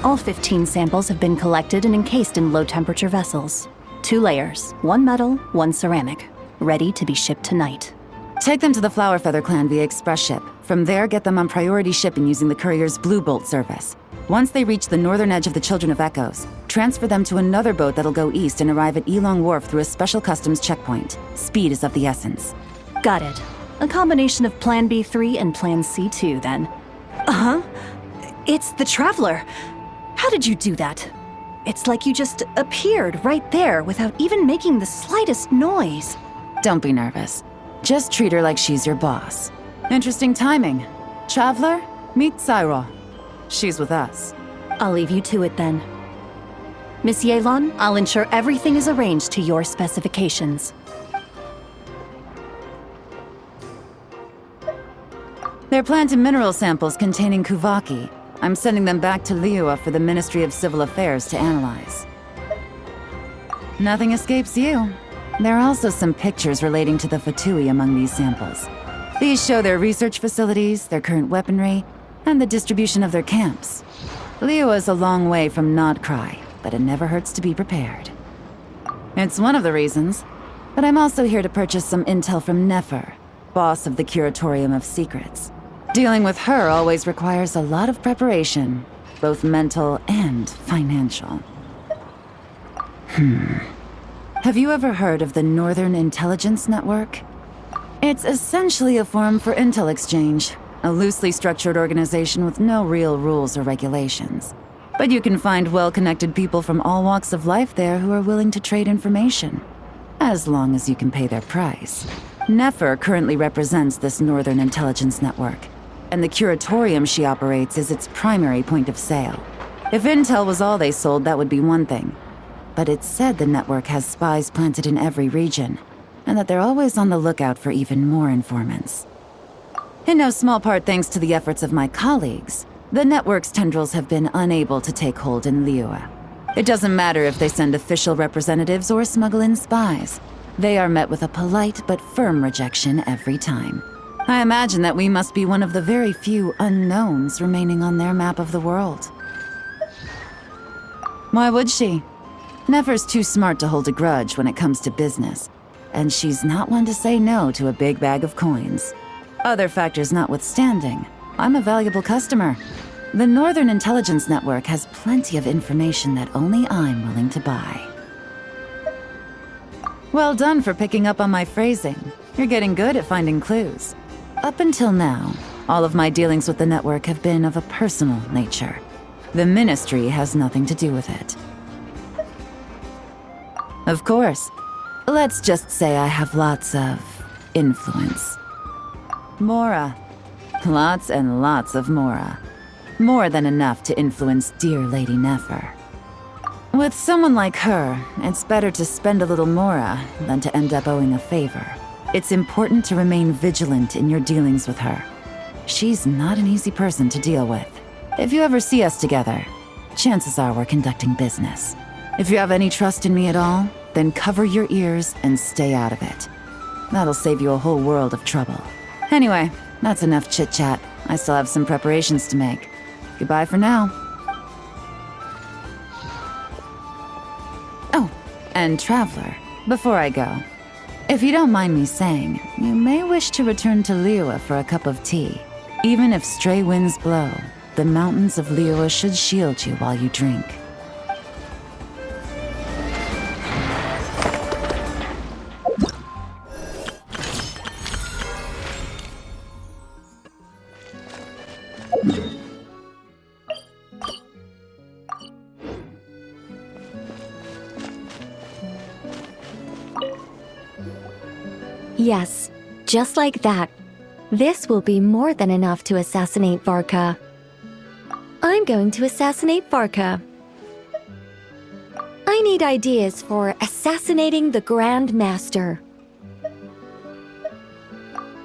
All 15 samples have been collected and encased in low-temperature vessels. 2 layers, 1 metal, 1 ceramic, ready to be shipped tonight. Take them to the Flower Feather clan via express ship. From there, get them on priority shipping using the courier's Blue Bolt service. Once they reach the northern edge of the Children of Echoes, transfer them to another boat that'll go east and arrive at Elong Wharf through a special customs checkpoint. Speed is of the essence. Got it. A combination of Plan B3 and Plan C2, then. Uh-huh. It's the Traveler. How did you do that? It's like you just appeared right there without even making the slightest noise. Don't be nervous. Just treat her like she's your boss. Interesting timing. Traveler, meet Cyro. She's with us. I'll leave you to it then. Miss Yelan, I'll ensure everything is arranged to your specifications. They're plant and mineral samples containing Kuvaki. I'm sending them back to Liua for the Ministry of Civil Affairs to analyze. Nothing escapes you. There are also some pictures relating to the Fatui among these samples. These show their research facilities, their current weaponry, and the distribution of their camps. Liua is a long way from Nodcry, but it never hurts to be prepared. It's one of the reasons, but I'm also here to purchase some intel from Nefer, boss of the Curatorium of Secrets. Dealing with her always requires a lot of preparation, both mental and financial. Have you ever heard of the Northern Intelligence Network? It's essentially a forum for intel exchange, a loosely structured organization with no real rules or regulations. But you can find well-connected people from all walks of life there who are willing to trade information, as long as you can pay their price. Nefer currently represents this Northern Intelligence Network, and the curatorium she operates is its primary point of sale. If intel was all they sold, that would be one thing. But it's said the network has spies planted in every region, and that they're always on the lookout for even more informants. In no small part thanks to the efforts of my colleagues, the network's tendrils have been unable to take hold in Liua. It doesn't matter if they send official representatives or smuggle in spies. They are met with a polite but firm rejection every time. I imagine that we must be one of the very few unknowns remaining on their map of the world. Why would she? Nefer's too smart to hold a grudge when it comes to business, and she's not one to say no to a big bag of coins. Other factors notwithstanding, I'm a valuable customer. The Northern Intelligence Network has plenty of information that only I'm willing to buy. Well done for picking up on my phrasing. You're getting good at finding clues. Up until now, all of my dealings with the network have been of a personal nature. The Ministry has nothing to do with it. Of course. Let's just say I have lots of influence. Mora. Lots and lots of Mora. More than enough to influence dear Lady Nefer. With someone like her, it's better to spend a little Mora than to end up owing a favor. It's important to remain vigilant in your dealings with her. She's not an easy person to deal with. If you ever see us together, chances are we're conducting business. If you have any trust in me at all, then cover your ears and stay out of it. That'll save you a whole world of trouble. Anyway, that's enough chit-chat. I still have some preparations to make. Goodbye for now. Oh, and Traveler, before I go, if you don't mind me saying, you may wish to return to Liua for a cup of tea. Even if stray winds blow, the mountains of Liua should shield you while you drink. Yes, just like that. This will be more than enough to assassinate Varka. I'm going to assassinate Varka. I need ideas for assassinating the Grand Master.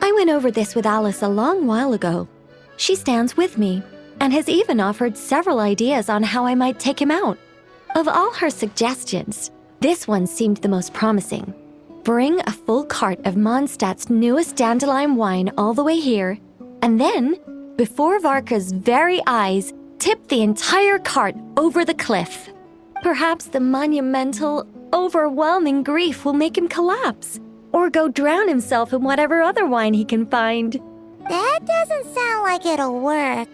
I went over this with Alice a long while ago. She stands with me, and has even offered several ideas on how I might take him out. Of all her suggestions, this one seemed the most promising. Bring a full cart of Mondstadt's newest dandelion wine all the way here, and then, before Varka's very eyes, tip the entire cart over the cliff. Perhaps the monumental, overwhelming grief will make him collapse, or go drown himself in whatever other wine he can find. That doesn't sound like it'll work.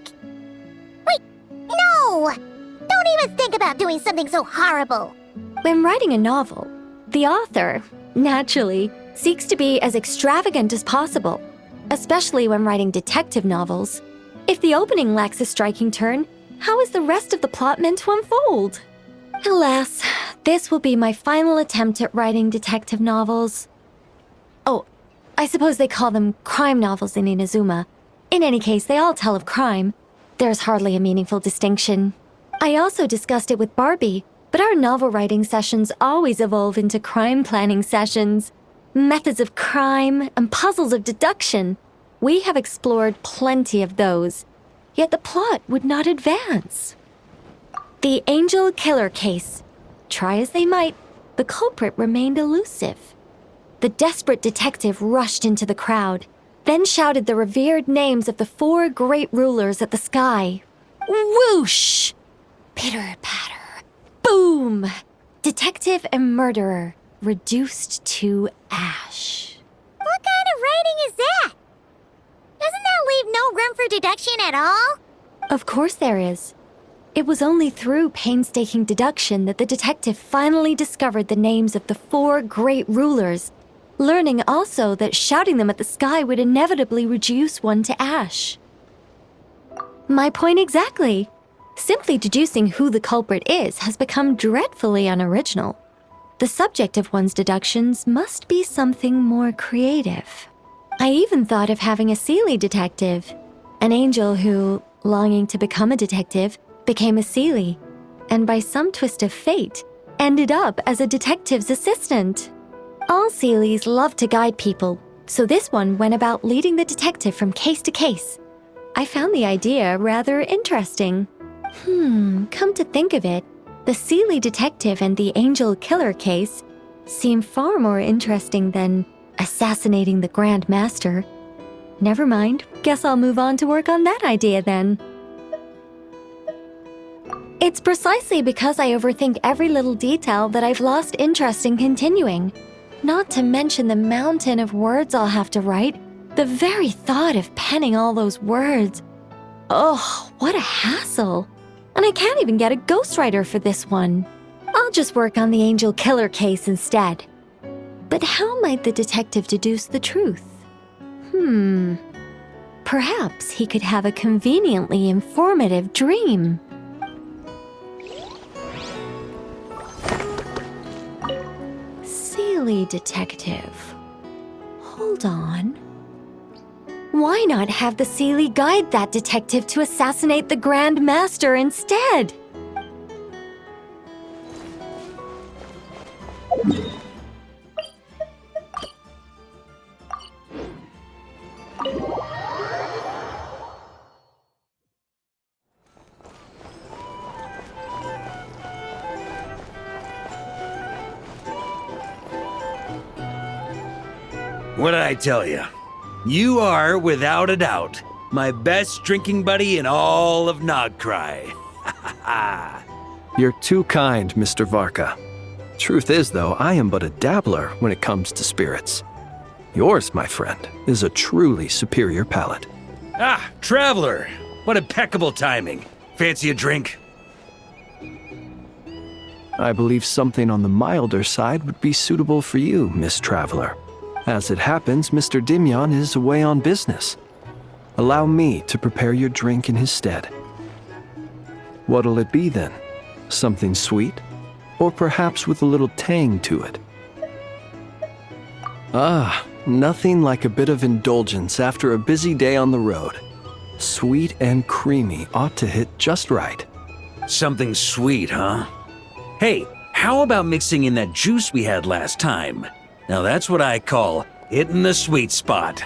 Wait, no! Don't even think about doing something so horrible. When writing a novel, the author, naturally, seeks to be as extravagant as possible, especially when writing detective novels. If the opening lacks a striking turn, how is the rest of the plot meant to unfold? Alas, this will be my final attempt at writing detective novels. Oh, I suppose they call them crime novels in Inazuma. In any case, they all tell of crime. There's hardly a meaningful distinction. I also discussed it with Barbie, but our novel writing sessions always evolve into crime planning sessions. Methods of crime and puzzles of deduction. We have explored plenty of those, yet the plot would not advance. The Angel Killer case. Try as they might, the culprit remained elusive. The desperate detective rushed into the crowd, then shouted the revered names of the 4 great rulers at the sky. Whoosh! Pitter-patter. Boom! Detective and murderer reduced to ash. What kind of writing is that? Doesn't that leave no room for deduction at all? Of course there is. It was only through painstaking deduction that the detective finally discovered the names of the 4 great rulers, learning also that shouting them at the sky would inevitably reduce one to ash. My point exactly. Simply deducing who the culprit is has become dreadfully unoriginal. The subject of one's deductions must be something more creative. I even thought of having a Seelie detective, an angel who, longing to become a detective, became a Seelie, and by some twist of fate, ended up as a detective's assistant. All Seelies love to guide people, so this one went about leading the detective from case to case. I found the idea rather interesting. Come to think of it, the Seelie detective and the Angel Killer case seem far more interesting than assassinating the Grand Master. Never mind, guess I'll move on to work on that idea then. It's precisely because I overthink every little detail that I've lost interest in continuing. Not to mention the mountain of words I'll have to write. The very thought of penning all those words. Oh, what a hassle. And I can't even get a ghostwriter for this one. I'll just work on the Angel Killer case instead. But how might the detective deduce the truth? Perhaps he could have a conveniently informative dream. Seelie detective. Hold on. Why not have the Seelie guide that detective to assassinate the Grand Master instead? What did I tell you? You are, without a doubt, my best drinking buddy in all of Nogcry. You're too kind, Mr. Varka. Truth is, though, I am but a dabbler when it comes to spirits. Yours, my friend, is a truly superior palate. Ah, traveler! What impeccable timing. Fancy a drink? I believe something on the milder side would be suitable for you, Miss Traveler. As it happens, Mr. Dimyon is away on business. Allow me to prepare your drink in his stead. What'll it be then? Something sweet? Or perhaps with a little tang to it? Ah, nothing like a bit of indulgence after a busy day on the road. Sweet and creamy ought to hit just right. Something sweet, huh? Hey, how about mixing in that juice we had last time? Now that's what I call hitting the sweet spot.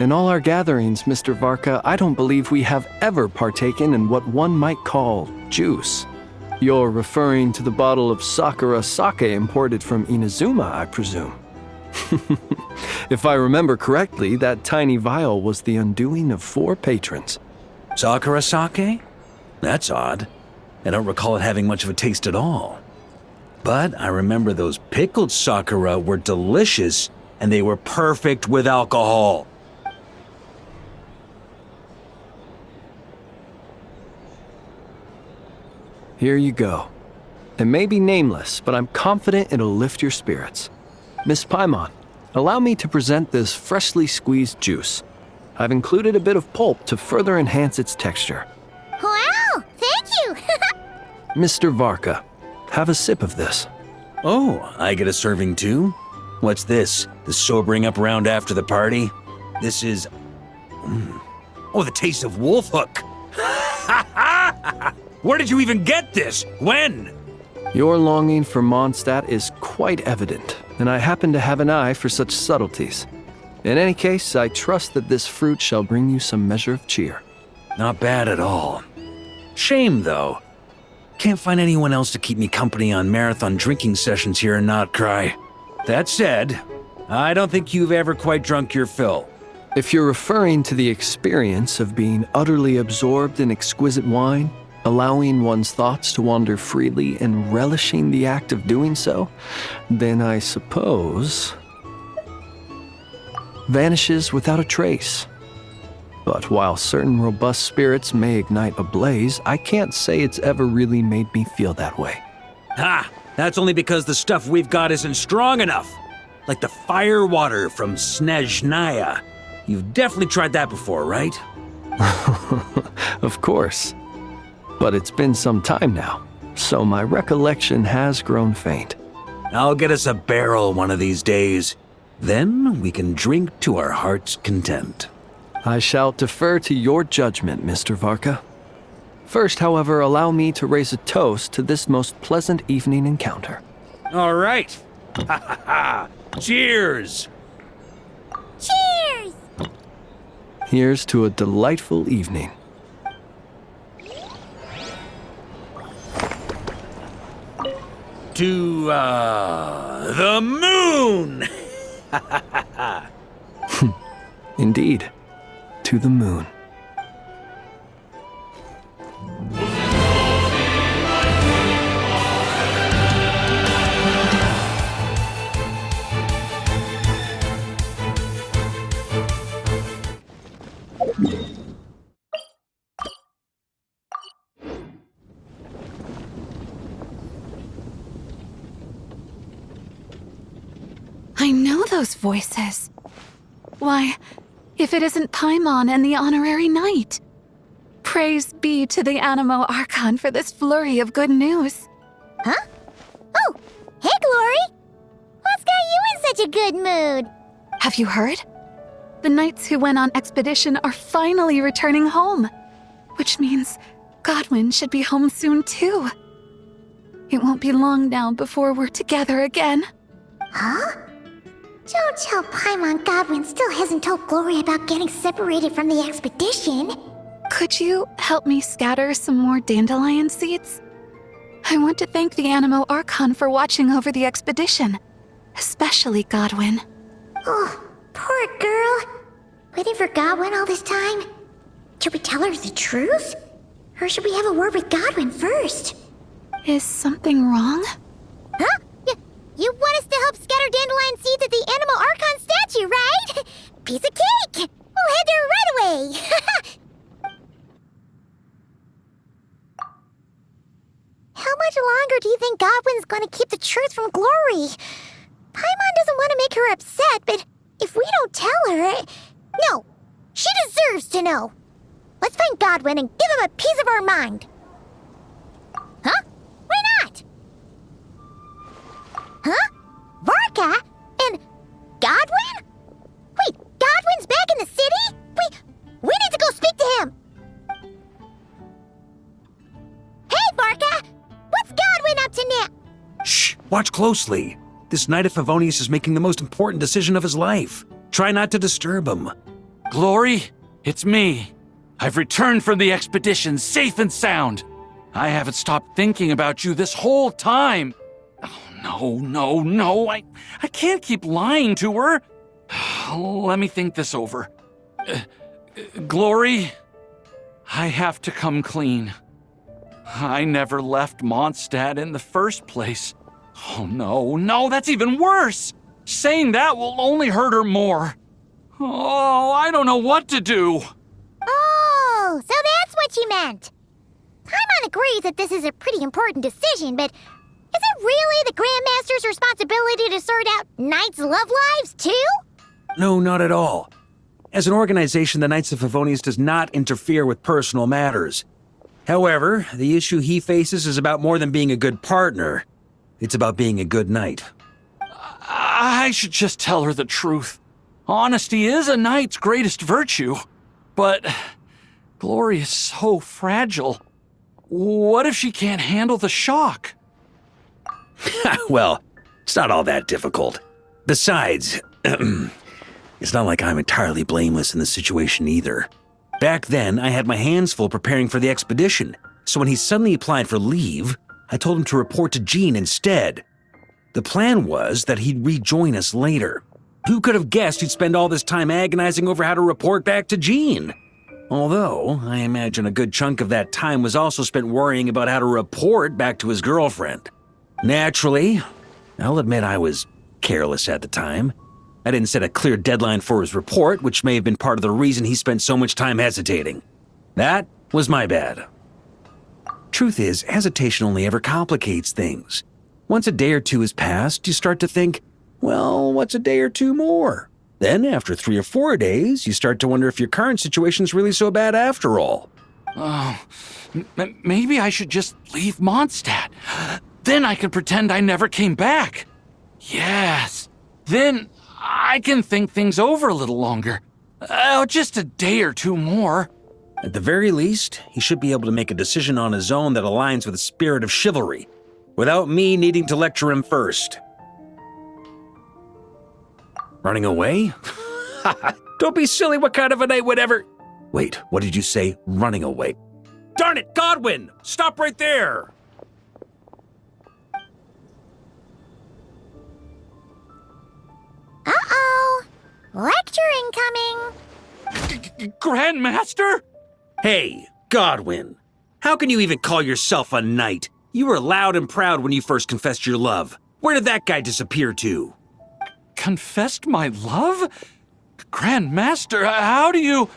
In all our gatherings, Mr. Varka, I don't believe we have ever partaken in what one might call juice. You're referring to the bottle of Sakura sake imported from Inazuma, I presume. If I remember correctly, that tiny vial was the undoing of 4 patrons. Sakura sake? That's odd. I don't recall it having much of a taste at all. But I remember those pickled sakura were delicious, and they were perfect with alcohol. Here you go. It may be nameless, but I'm confident it'll lift your spirits. Miss Paimon, allow me to present this freshly squeezed juice. I've included a bit of pulp to further enhance its texture. Wow, thank you! Mr. Varka, have a sip of this. Oh, I get a serving too? What's this? The sobering up round after the party? This is... Oh, the taste of wolf hook! Where did you even get this? When? Your longing for Mondstadt is quite evident, and I happen to have an eye for such subtleties. In any case, I trust that this fruit shall bring you some measure of cheer. Not bad at all. Shame, though. Can't find anyone else to keep me company on marathon drinking sessions here in Notcry. That said, I don't think you've ever quite drunk your fill. If you're referring to the experience of being utterly absorbed in exquisite wine, allowing one's thoughts to wander freely and relishing the act of doing so, then I suppose... vanishes without a trace. But while certain robust spirits may ignite a blaze, I can't say it's ever really made me feel that way. Ha! That's only because the stuff we've got isn't strong enough. Like the fire water from Snezhnaya. You've definitely tried that before, right? Of course. But it's been some time now, so my recollection has grown faint. I'll get us a barrel one of these days. Then we can drink to our heart's content. I shall defer to your judgment, Mr. Varka. First, however, allow me to raise a toast to this most pleasant evening encounter. All right. Ha ha ha. Cheers! Cheers! Here's to a delightful evening. To, the moon! Indeed, to the moon. I know those voices. Why, if it isn't Paimon and the Honorary Knight. Praise be to the Animo Archon for this flurry of good news. Huh? Oh, hey, Glory! What's got you in such a good mood? Have you heard? The knights who went on expedition are finally returning home. Which means Godwin should be home soon too. It won't be long now before we're together again. Huh? Don't tell Paimon Godwin still hasn't told Glory about getting separated from the expedition. Could you help me scatter some more dandelion seeds? I want to thank the Animo Archon for watching over the expedition, especially Godwin. Oh, poor girl. Waiting for Godwin all this time? Should we tell her the truth? Or should we have a word with Godwin first? Is something wrong? Huh? You want us to help scatter dandelion seeds at the Animo Archon statue, right? Piece of cake! We'll head there right away! How much longer do you think Godwin's gonna keep the truth from Glory? Paimon doesn't want to make her upset, but if we don't tell her... No, she deserves to know. Let's find Godwin and give him a piece of our mind. Huh? Why not? Huh? Varka? And Godwin? Wait, Godwin's back in the city? We need to go speak to him! Watch closely. This Knight of Favonius is making the most important decision of his life. Try not to disturb him. Glory, it's me. I've returned from the expedition safe and sound. I haven't stopped thinking about you this whole time. Oh, no. I can't keep lying to her. Let me think this over. Glory, I have to come clean. I never left Mondstadt in the first place. Oh, no, that's even worse. Saying that will only hurt her more. Oh, I don't know what to do. Oh, so that's what you meant. Paimon agrees that this is a pretty important decision, but is it really the Grandmaster's responsibility to sort out Knights' love lives, too? No, not at all. As an organization, the Knights of Favonius does not interfere with personal matters. However, the issue he faces is about more than being a good partner. It's about being a good knight. I should just tell her the truth. Honesty is a knight's greatest virtue. But Glory is so fragile. What if she can't handle the shock? Well, it's not all that difficult. Besides, it's not like I'm entirely blameless in the situation either. Back then, I had my hands full preparing for the expedition, so when he suddenly applied for leave, I told him to report to Jean instead. The plan was that he'd rejoin us later. Who could have guessed he'd spend all this time agonizing over how to report back to Jean? Although, I imagine a good chunk of that time was also spent worrying about how to report back to his girlfriend. Naturally, I'll admit I was careless at the time. I didn't set a clear deadline for his report, which may have been part of the reason he spent so much time hesitating. That was my bad. Truth is, hesitation only ever complicates things. Once a day or two has passed, you start to think, well, what's a day or two more? Then, after 3 or 4 days, you start to wonder if your current situation's really so bad after all. Oh, maybe I should just leave Mondstadt. Then I can pretend I never came back. Yes. Then I can think things over a little longer. Just a day or two more. At the very least, he should be able to make a decision on his own that aligns with the spirit of chivalry, without me needing to lecture him first. Running away? Don't be silly, what kind of a night would ever... Wait, what did you say? Running away? Darn it, Godwin! Stop right there! Uh-oh. Lecture incoming. Grandmaster? Hey, Godwin. How can you even call yourself a knight? You were loud and proud when you first confessed your love. Where did that guy disappear to? Confessed my love? Grandmaster, how do you...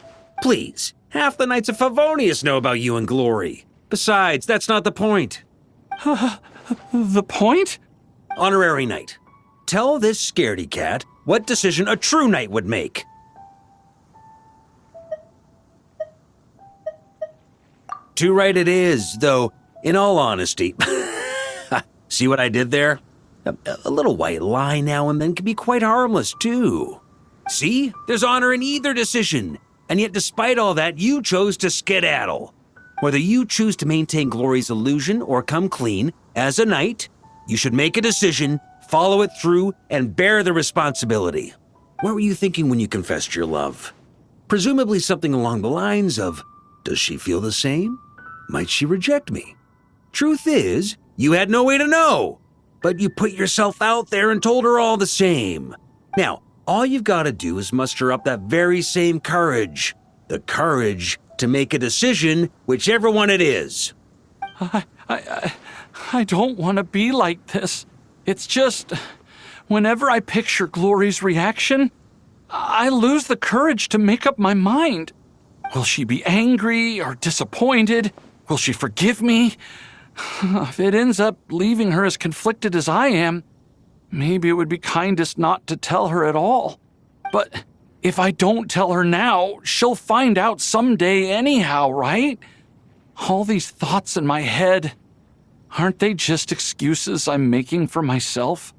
Please, half the Knights of Favonius know about you and Glory. Besides, that's not the point. The point? Honorary Knight, tell this scaredy cat what decision a true knight would make. Too right it is, though, in all honesty. See what I did there? A little white lie now and then can be quite harmless, too. See? There's honor in either decision. And yet, despite all that, you chose to skedaddle. Whether you choose to maintain Glory's illusion or come clean, as a knight, you should make a decision, follow it through, and bear the responsibility. What were you thinking when you confessed your love? Presumably something along the lines of, does she feel the same? Might she reject me? Truth is, you had no way to know. But you put yourself out there and told her all the same. Now, all you've got to do is muster up that very same courage. The courage to make a decision, whichever one it is. I don't want to be like this. It's just, whenever I picture Glory's reaction, I lose the courage to make up my mind. Will she be angry or disappointed? Will she forgive me? If it ends up leaving her as conflicted as I am, maybe it would be kindest not to tell her at all. But if I don't tell her now, she'll find out someday anyhow, right? All these thoughts in my head, aren't they just excuses I'm making for myself?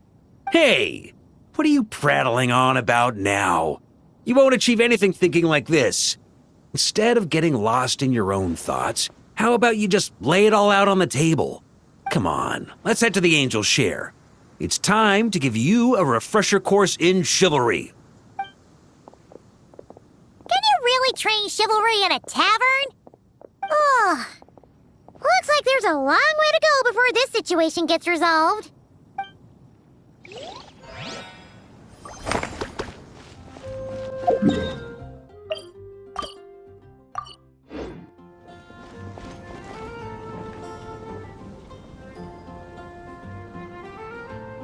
Hey, what are you prattling on about now? You won't achieve anything thinking like this. Instead of getting lost in your own thoughts, how about you just lay it all out on the table? Come on, let's head to the Angel's Share. it's time to give you a refresher course in chivalry. Can you really train chivalry in a tavern? Oh, looks like there's a long way to go before this situation gets resolved.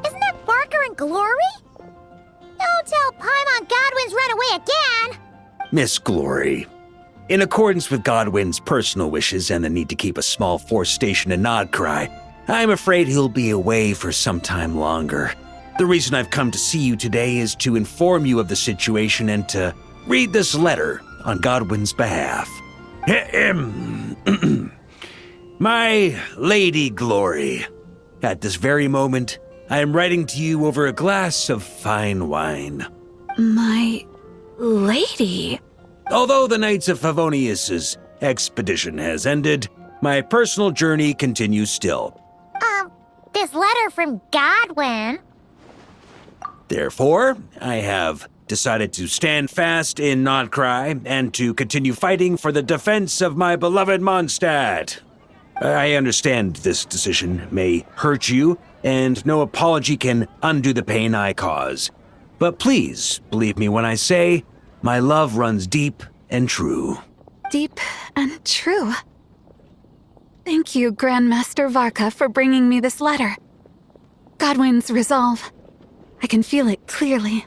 Isn't that Varka and Glory? Don't tell Paimon Godwin's run away again! Miss Glory, in accordance with Godwin's personal wishes and the need to keep a small force stationed in Nodcry, I'm afraid he'll be away for some time longer. The reason I've come to see you today is to inform you of the situation and to read this letter on Godwin's behalf. My Lady Glory, at this very moment, I am writing to you over a glass of fine wine. My lady. Although the Knights of Favonius's expedition has ended, my personal journey continues still. This letter from Godwin. Therefore, I have decided to stand fast in Nodcry and to continue fighting for the defense of my beloved Mondstadt. I understand this decision may hurt you, and no apology can undo the pain I cause. But please, believe me when I say, my love runs deep and true. Deep and true. Thank you, Grandmaster Varka, for bringing me this letter. Godwin's resolve. I can feel it clearly.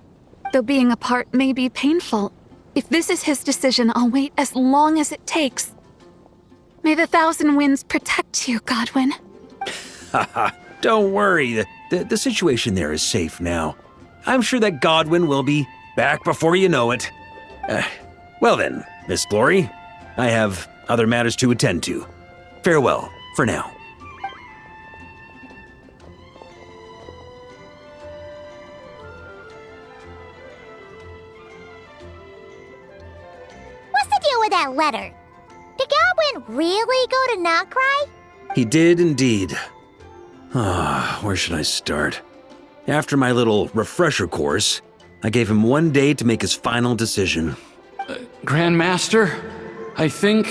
Though being apart may be painful, if this is his decision, I'll wait as long as it takes. May the Thousand Winds protect you, Godwin. Haha, don't worry. The situation there is safe now. I'm sure that Godwin will be back before you know it. Well then, Miss Glory, I have other matters to attend to. Farewell, for now. What's the deal with that letter? Did Godwin really go to Nodcry? He did indeed. Where should I start? After my little refresher course, I gave him 1 day to make his final decision. Grandmaster, I think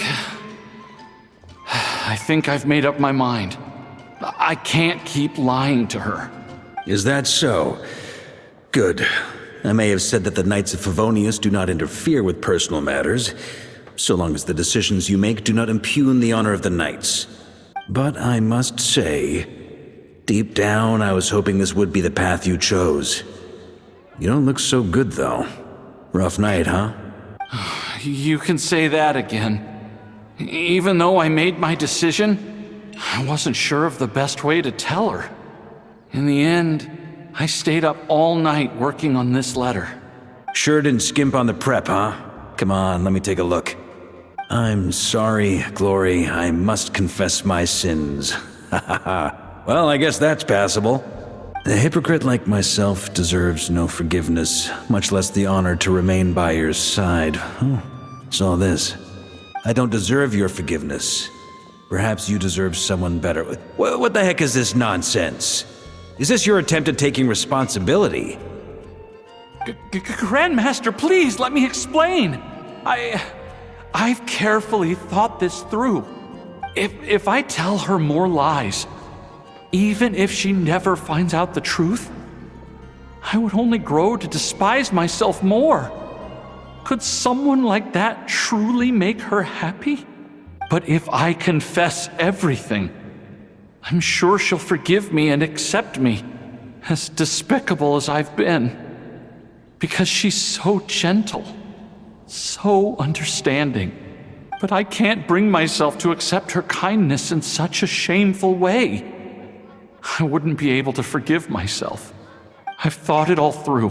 I've made up my mind. I can't keep lying to her. Is that so? Good. I may have said that the Knights of Favonius do not interfere with personal matters, so long as the decisions you make do not impugn the honor of the Knights. But I must say, deep down I was hoping this would be the path you chose. You don't look so good, though. Rough night, huh? You can say that again. Even though I made my decision, I wasn't sure of the best way to tell her. In the end, I stayed up all night working on this letter. Sure didn't skimp on the prep, huh? Come on, let me take a look. I'm sorry, Glory. I must confess my sins. Ha ha ha. Well, I guess that's passable. A hypocrite like myself deserves no forgiveness, much less the honor to remain by your side. It's all this. I don't deserve your forgiveness. Perhaps you deserve someone better. What the heck is this nonsense? Is this your attempt at taking responsibility? Grandmaster, please let me explain. I've carefully thought this through. If I tell her more lies, even if she never finds out the truth, I would only grow to despise myself more. Could someone like that truly make her happy? But if I confess everything, I'm sure she'll forgive me and accept me, as despicable as I've been. Because she's so gentle, so understanding. But I can't bring myself to accept her kindness in such a shameful way. I wouldn't be able to forgive myself. I've thought it all through.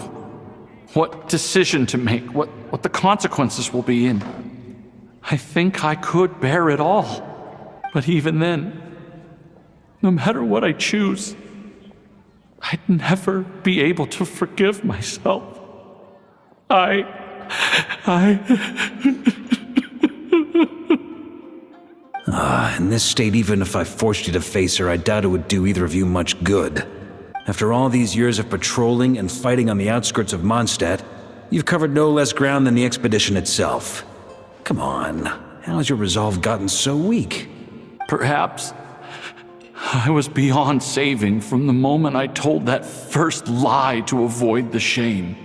What decision to make, what the consequences will be, and I think I could bear it all. But even then, no matter what I choose, I'd never be able to forgive myself. In this state, even if I forced you to face her, I doubt it would do either of you much good. After all these years of patrolling and fighting on the outskirts of Mondstadt, you've covered no less ground than the expedition itself. Come on, how has your resolve gotten so weak? Perhaps I was beyond saving from the moment I told that first lie to avoid the shame.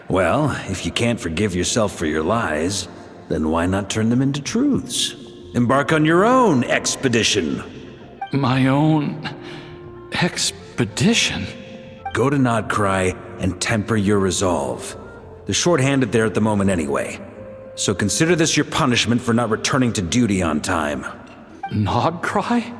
Well, if you can't forgive yourself for your lies, then why not turn them into truths? Embark on your own expedition. My own expedition? Go to Nodcry and temper your resolve. They're short-handed there at the moment anyway. So consider this your punishment for not returning to duty on time. Nodcry?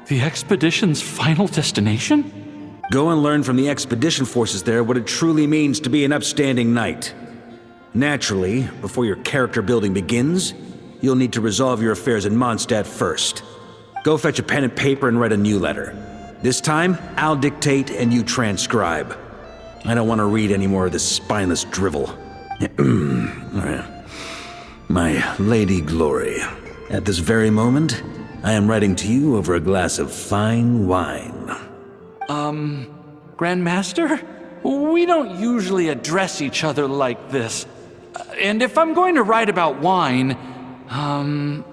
The expedition's final destination? Go and learn from the expedition forces there what it truly means to be an upstanding knight. Naturally, before your character building begins, you'll need to resolve your affairs in Mondstadt first. Go fetch a pen and paper and write a new letter. This time, I'll dictate and you transcribe. I don't want to read any more of this spineless drivel. My Lady Glory, at this very moment, I am writing to you over a glass of fine wine. Grandmaster? We don't usually address each other like this. And if I'm going to write about wine, how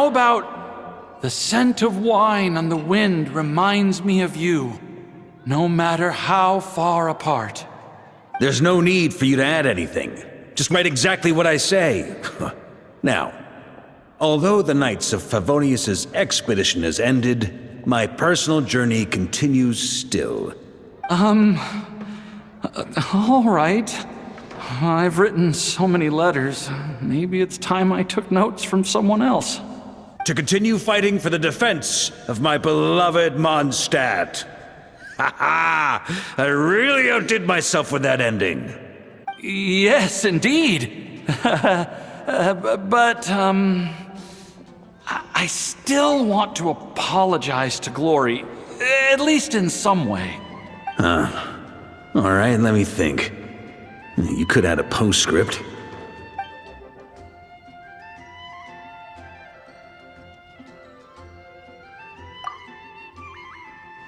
about the scent of wine on the wind reminds me of you, no matter how far apart. There's no need for you to add anything. Just write exactly what I say. Now, although the Knights of Favonius's expedition has ended, my personal journey continues still. All right. I've written so many letters. Maybe it's time I took notes from someone else. To continue fighting for the defense of my beloved Mondstadt. Ha ha! I really outdid myself with that ending. Yes, indeed. But, I still want to apologize to Glory, at least in some way. All right, let me think. You could add a postscript.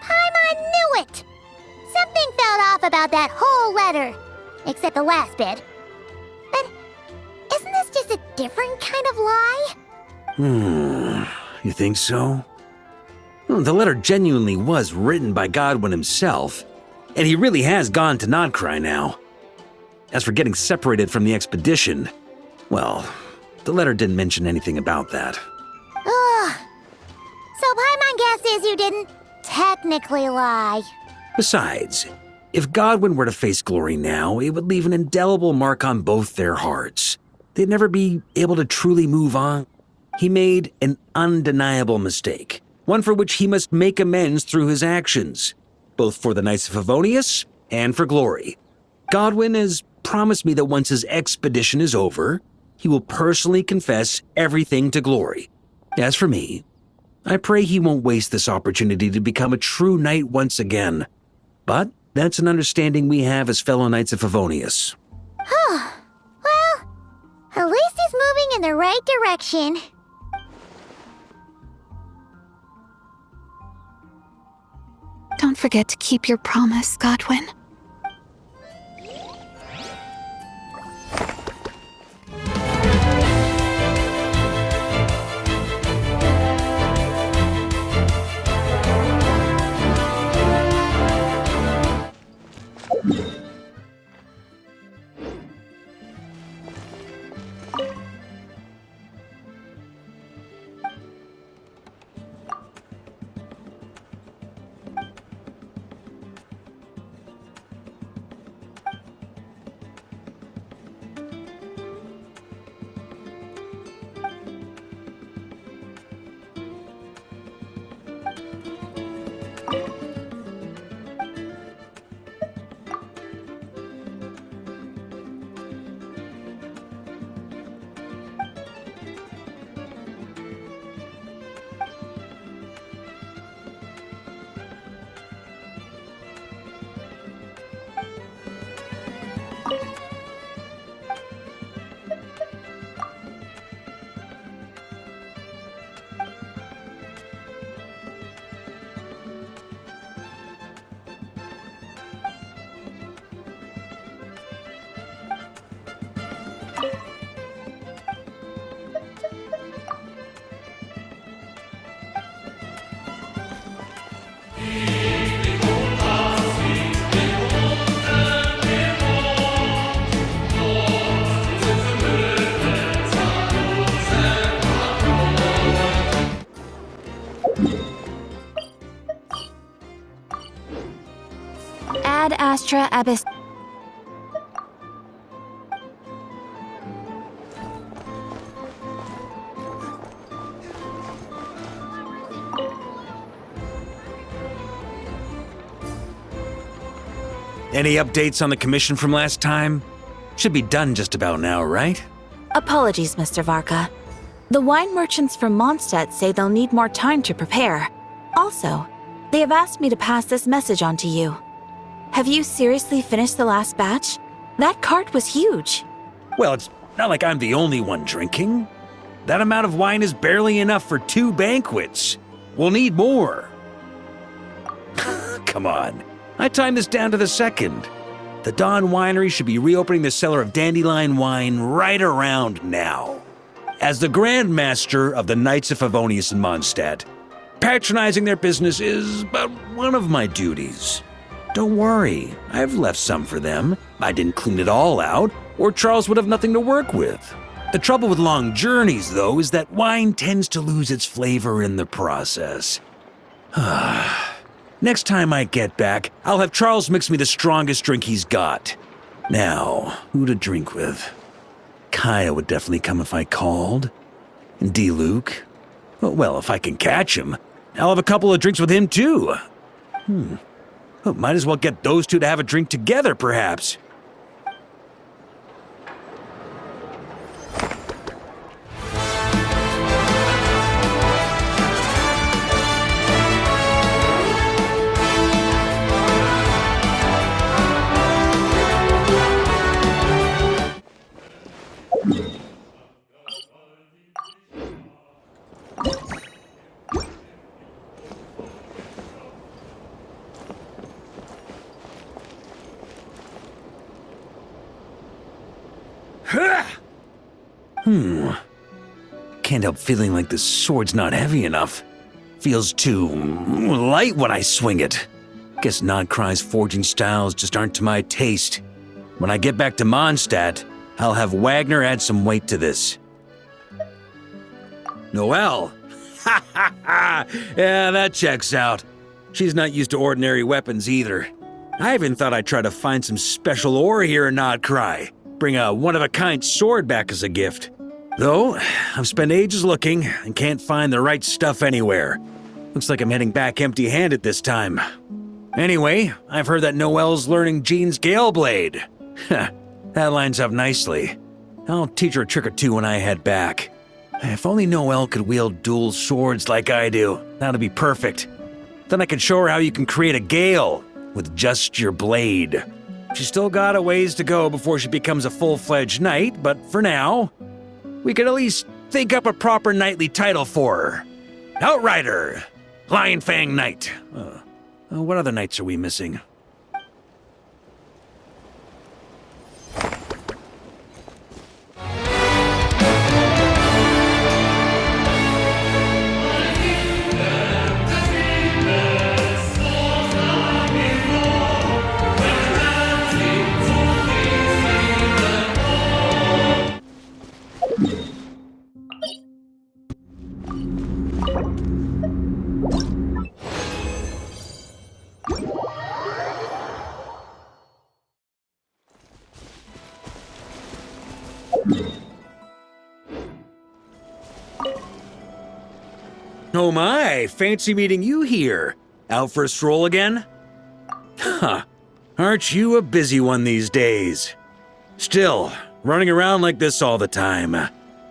Paimon knew it! Something felt off about that whole letter. Except the last bit. But isn't this just a different kind of lie? You think so? The letter genuinely was written by Godwin himself, and he really has gone to Nodcry now. As for getting separated from the expedition, well, the letter didn't mention anything about that. Ugh. So Paimon guesses you didn't technically lie. Besides, if Godwin were to face Glory now, it would leave an indelible mark on both their hearts. They'd never be able to truly move on. He made an undeniable mistake, one for which he must make amends through his actions, both for the Knights of Favonius and for Glory. Godwin has promised me that once his expedition is over, he will personally confess everything to Glory. As for me, I pray he won't waste this opportunity to become a true knight once again. But that's an understanding we have as fellow Knights of Favonius. Well, at least he's moving in the right direction. Don't forget to keep your promise, Godwin. Ad Astra Abyss. Any updates on the commission from last time? Should be done just about now, right? Apologies, Mr. Varka. The wine merchants from Mondstadt say they'll need more time to prepare. Also, they have asked me to pass this message on to you. Have you seriously finished the last batch? That cart was huge. Well, it's not like I'm the only one drinking. That amount of wine is barely enough for 2 banquets. We'll need more. Come on. I timed this down to the second. The Dawn Winery should be reopening the cellar of dandelion wine right around now. As the Grand Master of the Knights of Favonius in Mondstadt, patronizing their business is but one of my duties. Don't worry, I've left some for them. I didn't clean it all out, or Charles would have nothing to work with. The trouble with long journeys, though, is that wine tends to lose its flavor in the process. Next time I get back, I'll have Charles mix me the strongest drink he's got. Now, who to drink with? Kaya would definitely come if I called. And D-Luke? Well, if I can catch him, I'll have a couple of drinks with him, too. Well, might as well get those two to have a drink together, perhaps. Can't help feeling like this sword's not heavy enough. Feels too light when I swing it. Guess Nodcry's forging styles just aren't to my taste. When I get back to Mondstadt, I'll have Wagner add some weight to this. Noelle! Ha ha ha! Yeah, that checks out. She's not used to ordinary weapons either. I even thought I'd try to find some special ore here in Nodcry. Bring a one-of-a-kind sword back as a gift. Though, I've spent ages looking and can't find the right stuff anywhere. Looks like I'm heading back empty-handed this time. Anyway, I've heard that Noelle's learning Jean's Gale Blade. That lines up nicely. I'll teach her a trick or two when I head back. If only Noelle could wield dual swords like I do, that'd be perfect. Then I could show her how you can create a gale with just your blade. She's still got a ways to go before she becomes a full-fledged knight, but for now, we could at least think up a proper knightly title for her. Outrider! Lionfang Knight. What other knights are we missing? Oh my, fancy meeting you here. Out for a stroll again? Huh, aren't you a busy one these days? Still, running around like this all the time.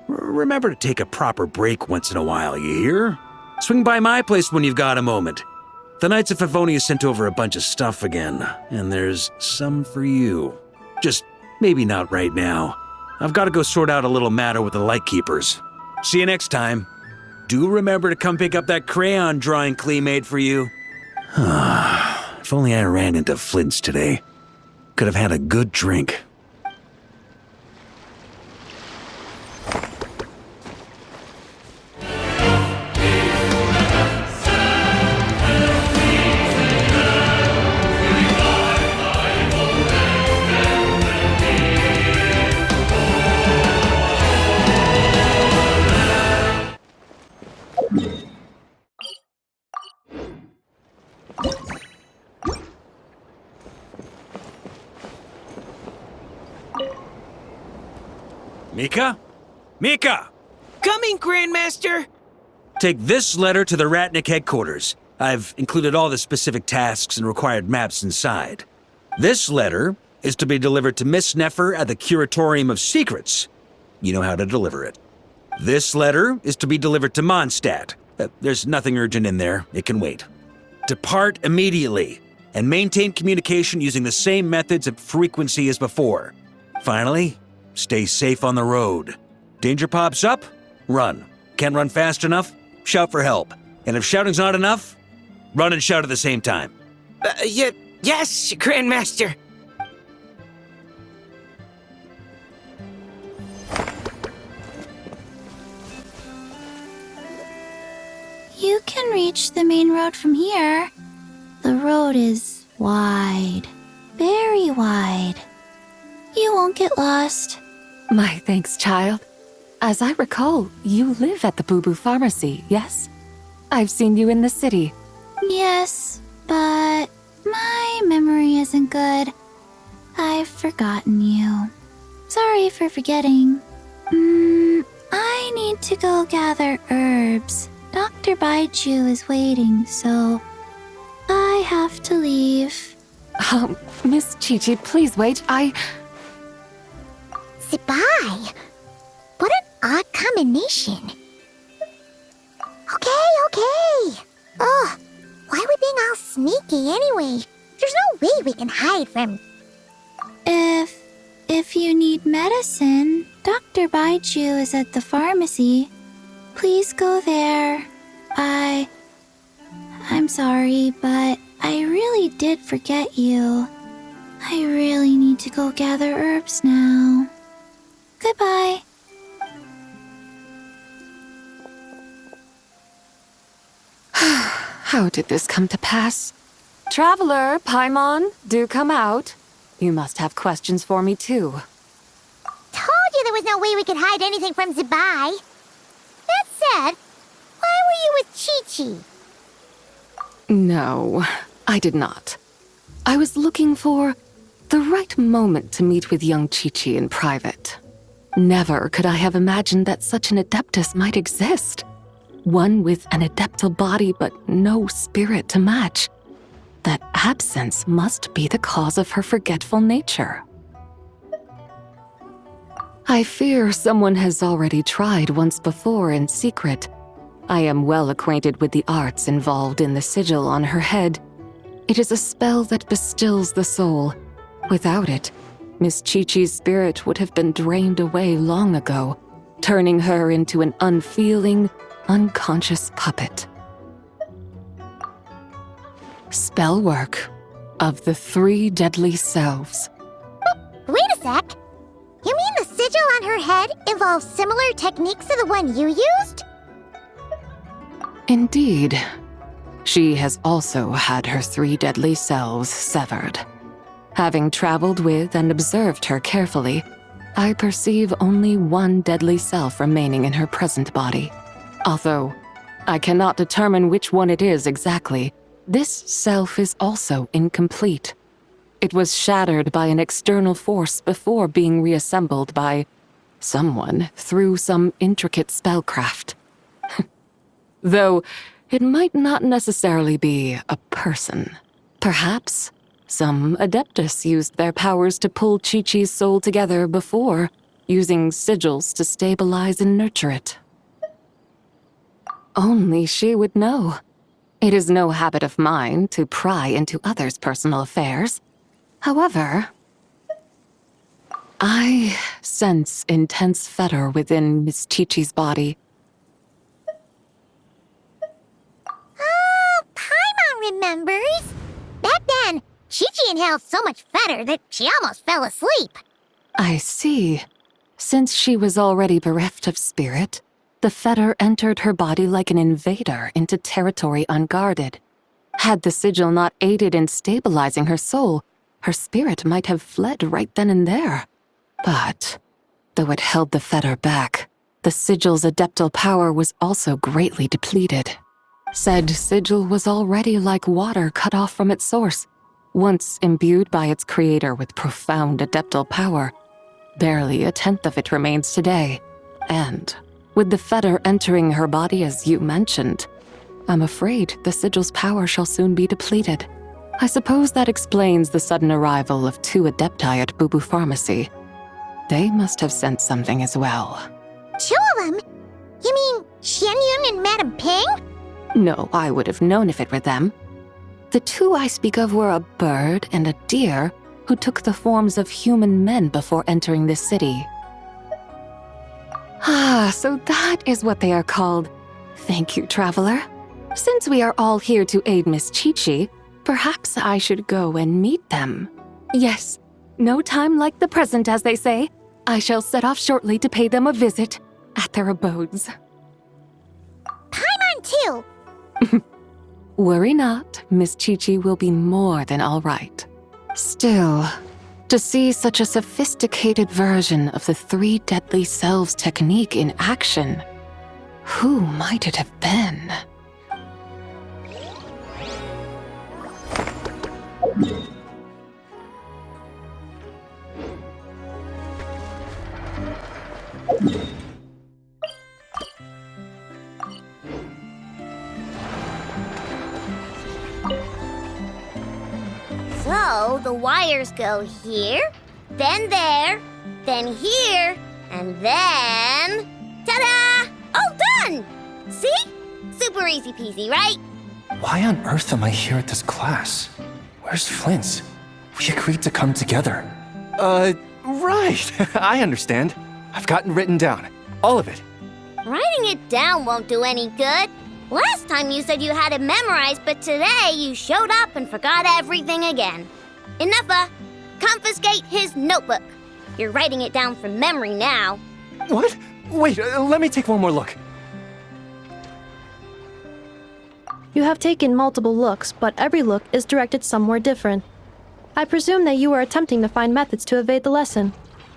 Remember to take a proper break once in a while, you hear? Swing by my place when you've got a moment. The Knights of Favonius sent over a bunch of stuff again, and there's some for you. Just maybe not right now. I've got to go sort out a little matter with the Lightkeepers. See you next time. Do remember to come pick up that crayon drawing Klee made for you. If only I ran into Flins today. Could have had a good drink. Mika? Mika! Coming, Grandmaster! Take this letter to the Ratnik headquarters. I've included all the specific tasks and required maps inside. This letter is to be delivered to Miss Nefer at the Curatorium of Secrets. You know how to deliver it. This letter is to be delivered to Mondstadt. There's nothing urgent in there. It can wait. Depart immediately and maintain communication using the same methods and frequency as before. Finally, stay safe on the road. Danger pops up? Run. Can't run fast enough? Shout for help. And if shouting's not enough, run and shout at the same time. Yes, Grandmaster. You can reach the main road from here. The road is wide. Very wide. You won't get lost. My thanks, child. As I recall, you live at the Boo Boo Pharmacy, yes? I've seen you in the city. Yes, but my memory isn't good. I've forgotten you. Sorry for forgetting. I need to go gather herbs. Dr. Baiju is waiting, so I have to leave. Miss Qiqi, please wait. Zibai! What an odd combination. Okay. Ugh, why are we being all sneaky anyway? There's no way we can hide from... If you need medicine, Dr. Baiju is at the pharmacy. Please go there. I'm sorry, but I really did forget you. I really need to go gather herbs now. Goodbye. How did this come to pass? Traveler, Paimon, do come out. You must have questions for me too. Told you there was no way we could hide anything from Zibai. That said, why were you with Qiqi? No, I did not. I was looking for the right moment to meet with young Qiqi in private. Never could I have imagined that such an adeptus might exist. One with an adeptal body but no spirit to match. That absence must be the cause of her forgetful nature. I fear someone has already tried once before in secret. I am well acquainted with the arts involved in the sigil on her head. It is a spell that bestills the soul. Without it, Miss Qiqi's spirit would have been drained away long ago, turning her into an unfeeling, unconscious puppet. Spell work of the 3 deadly selves. Wait a sec. You mean the sigil on her head involves similar techniques to the one you used? Indeed. She has also had her 3 deadly selves severed. Having traveled with and observed her carefully, I perceive only 1 deadly self remaining in her present body. Although I cannot determine which one it is exactly, this self is also incomplete. It was shattered by an external force before being reassembled by someone through some intricate spellcraft. Though it might not necessarily be a person. Perhaps some adeptus used their powers to pull Qiqi's soul together before, using sigils to stabilize and nurture it. Only she would know. It is no habit of mine to pry into others' personal affairs. However, I sense intense fetor within Miss Qiqi's body. Oh, Paimon remembers. Back then, Qiqi inhaled so much fetor that she almost fell asleep. I see. Since she was already bereft of spirit, the fetor entered her body like an invader into territory unguarded. Had the sigil not aided in stabilizing her soul, her spirit might have fled right then and there. But, though it held the fetor back, the sigil's adeptal power was also greatly depleted. Said sigil was already like water cut off from its source. Once imbued by its creator with profound adeptal power, Barely a tenth of it remains today. And with the fetter entering her body as you mentioned, I'm afraid the sigil's power shall soon be depleted. I suppose that explains the sudden arrival of 2 adepti at Bubu Pharmacy. They must have sent something as well. 2 of them? You mean Xiangling and Madame Ping? No, I would have known if it were them. The 2 I speak of were a bird and a deer who took the forms of human men before entering this city. Ah, so that is what they are called. Thank you, traveler. Since we are all here to aid Miss Qiqi, perhaps I should go and meet them. Yes, no time like the present, as they say. I shall set off shortly to pay them a visit at their abodes. Paimon too! Worry not, Miss Qiqi will be more than all right. Still, to see such a sophisticated version of the 3 deadly selves technique in action, who might it have been? So, the wires go here, then there, then here, and then... Ta-da! All done! See? Super easy peasy, right? Why on earth am I here at this class? Where's Flins? We agreed to come together. Right. I understand. I've gotten written down. All of it. Writing it down won't do any good. Last time you said you had it memorized, but today you showed up and forgot everything again. Ineffa, confiscate his notebook. You're writing it down from memory now. What? Wait, let me take one more look. You have taken multiple looks, but every look is directed somewhere different. I presume that you are attempting to find methods to evade the lesson.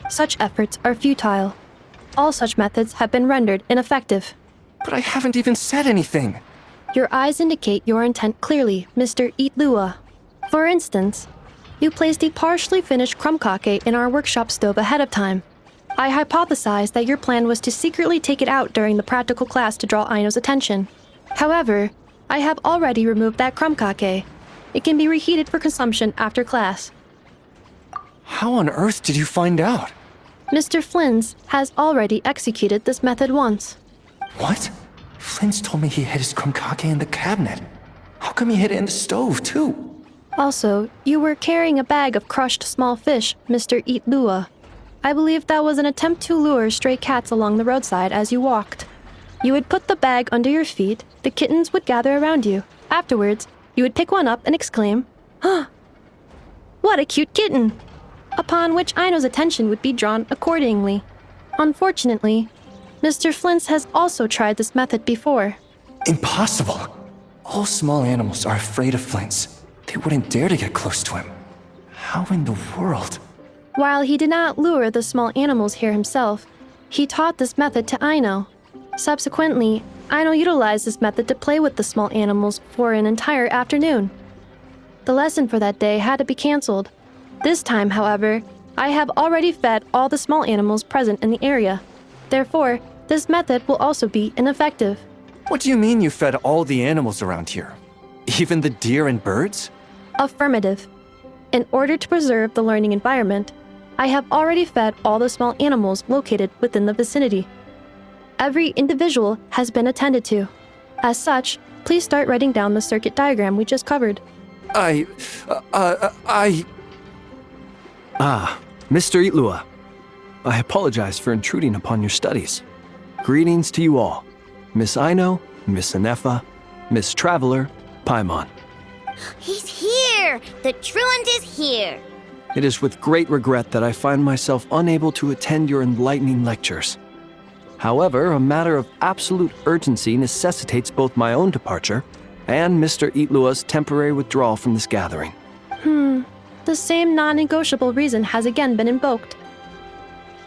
Such efforts are futile. All such methods have been rendered ineffective. But I haven't even said anything. Your eyes indicate your intent clearly, Mr. Illuga. For instance, you placed a partially finished crumb-cake in our workshop stove ahead of time. I hypothesized that your plan was to secretly take it out during the practical class to draw Aino's attention. However, I have already removed that crumb-cake. It can be reheated for consumption after class. How on earth did you find out? Mr. Flins has already executed this method once. What? Flins told me he hid his crumb-cake in the cabinet. How come he hid it in the stove, too? Also, you were carrying a bag of crushed small fish, Mr. Illuga. I believe that was an attempt to lure stray cats along the roadside as you walked. You would put the bag under your feet, the kittens would gather around you. Afterwards, you would pick one up and exclaim, "Huh! What a cute kitten!" Upon which Aino's attention would be drawn accordingly. Unfortunately, Mr. Flins has also tried this method before. Impossible! All small animals are afraid of Flins. They wouldn't dare to get close to him. How in the world? While he did not lure the small animals here himself, he taught this method to Aino. Subsequently, Aino utilized this method to play with the small animals for an entire afternoon. The lesson for that day had to be cancelled. This time, however, I have already fed all the small animals present in the area. Therefore, this method will also be ineffective. What do you mean you fed all the animals around here? Even the deer and birds? Affirmative. In order to preserve the learning environment, I have already fed all the small animals located within the vicinity. Every individual has been attended to. As such, please start writing down the circuit diagram we just covered. Mr. Illuga. I apologize for intruding upon your studies. Greetings to you all. Miss Aino, Miss Ineffa, Miss Traveler, Paimon. He's here! The truant is here! It is with great regret that I find myself unable to attend your enlightening lectures. However, a matter of absolute urgency necessitates both my own departure and Mr. Illuga's temporary withdrawal from this gathering. The same non-negotiable reason has again been invoked.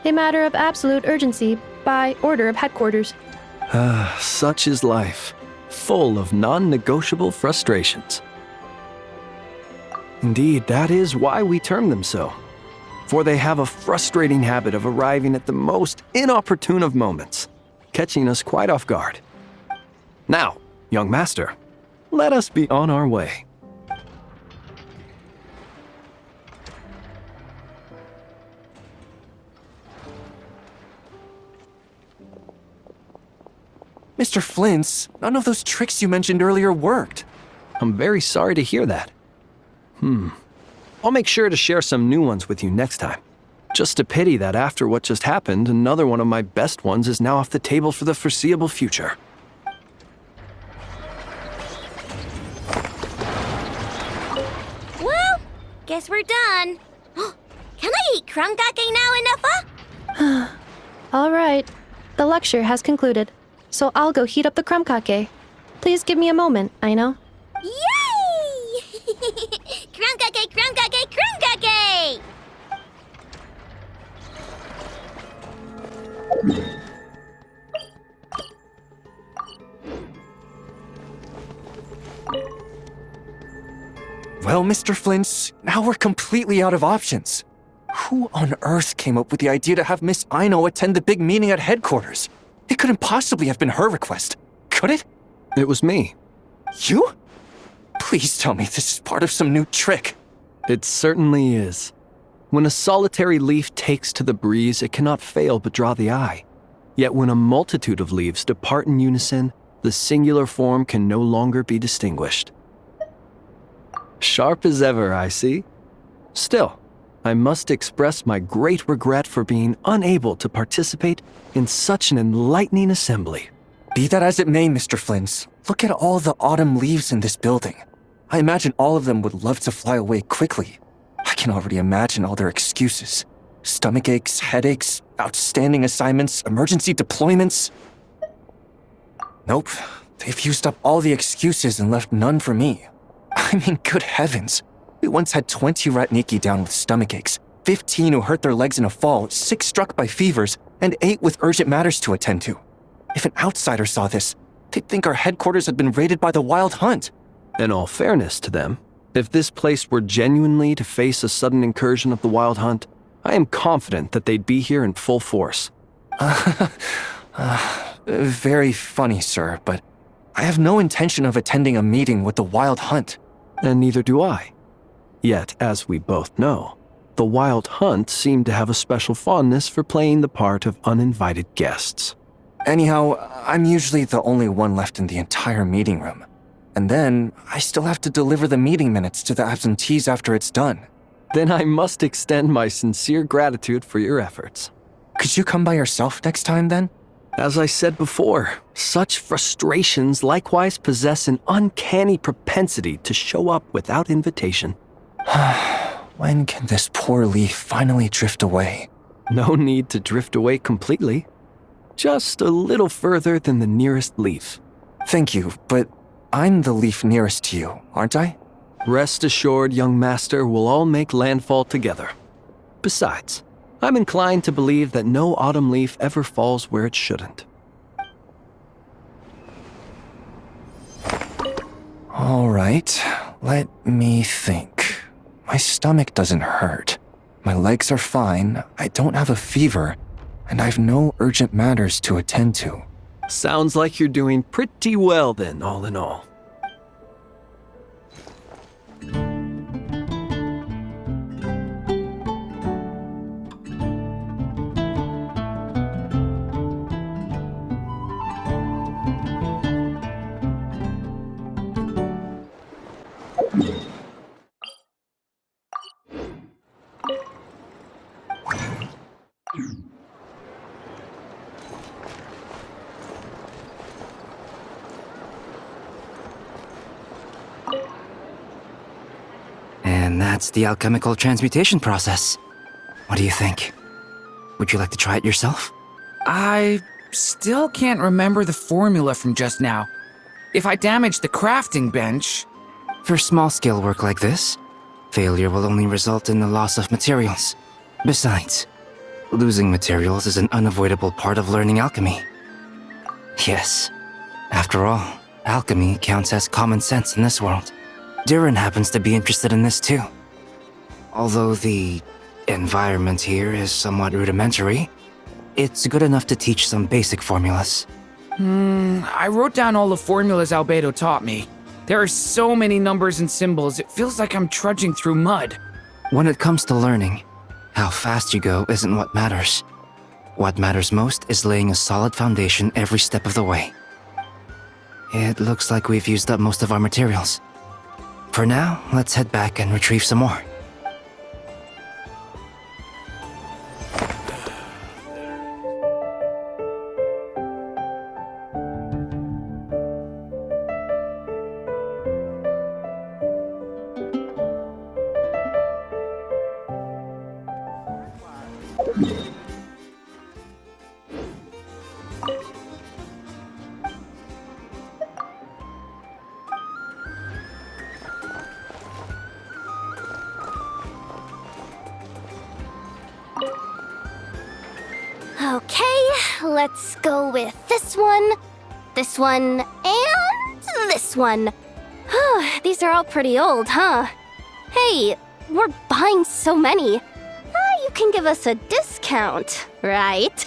A matter of absolute urgency by order of headquarters. Such is life, full of non-negotiable frustrations. Indeed, that is why we term them so. for they have a frustrating habit of arriving at the most inopportune of moments, catching us quite off guard. Now, young master, let us be on our way. Mr. Flins, none of those tricks you mentioned earlier worked. I'm very sorry to hear that. I'll make sure to share some new ones with you next time. Just a pity that after what just happened, another one of my best ones is now off the table for the foreseeable future. Well, guess we're done. Can I eat krumgake now, Ineffa? All right. The lecture has concluded, so I'll go heat up the krumgake. Please give me a moment, Aino. Yay! Krumgake, krumgake, krumgake! Well, Mr. Flins, now we're completely out of options. Who on earth came up with the idea to have Miss Aino attend the big meeting at headquarters? It couldn't possibly have been her request, could it? It was me. You? Please tell me this is part of some new trick. It certainly is. When a solitary leaf takes to the breeze, it cannot fail but draw the eye. Yet when a multitude of leaves depart in unison, the singular form can no longer be distinguished. Sharp as ever, I see. Still, I must express my great regret for being unable to participate in such an enlightening assembly. Be that as it may, Mr. Flins, look at all the autumn leaves in this building. I imagine all of them would love to fly away quickly. I can already imagine all their excuses. Stomach aches, headaches, outstanding assignments, emergency deployments. Nope, they've used up all the excuses and left none for me. I mean, good heavens. We once had 20 Ratniki down with stomach aches, 15 who hurt their legs in a fall, 6 struck by fevers, and 8 with urgent matters to attend to. If an outsider saw this, they'd think our headquarters had been raided by the Wild Hunt. In all fairness to them, if this place were genuinely to face a sudden incursion of the Wild Hunt, I am confident that they'd be here in full force. Very funny, sir, but I have no intention of attending a meeting with the Wild Hunt. And neither do I. Yet, as we both know, the Wild Hunt seem to have a special fondness for playing the part of uninvited guests. Anyhow, I'm usually the only one left in the entire meeting room. And then, I still have to deliver the meeting minutes to the absentees after it's done. Then I must extend my sincere gratitude for your efforts. Could you come by yourself next time, then? As I said before, such frustrations likewise possess an uncanny propensity to show up without invitation. When can this poor leaf finally drift away? No need to drift away completely. Just a little further than the nearest leaf. Thank you, but I'm the leaf nearest to you, aren't I? Rest assured, young master, we'll all make landfall together. Besides, I'm inclined to believe that no autumn leaf ever falls where it shouldn't. All right, let me think. My stomach doesn't hurt. My legs are fine, I don't have a fever, and I've no urgent matters to attend to. Sounds like you're doing pretty well then, all in all. And that's the alchemical transmutation process. What do you think? Would you like to try it yourself? I still can't remember the formula from just now. If I damage the crafting bench... For small-scale work like this, failure will only result in the loss of materials. Besides, losing materials is an unavoidable part of learning alchemy. Yes, after all, alchemy counts as common sense in this world. Durin happens to be interested in this too. Although the environment here is somewhat rudimentary, it's good enough to teach some basic formulas. I wrote down all the formulas Albedo taught me. There are so many numbers and symbols, it feels like I'm trudging through mud. When it comes to learning, how fast you go isn't what matters. What matters most is laying a solid foundation every step of the way. It looks like we've used up most of our materials. For now, let's head back and retrieve some more. Okay, let's go with this one, and this one. These are all pretty old, huh? Hey, we're buying so many. You can give us a discount, right?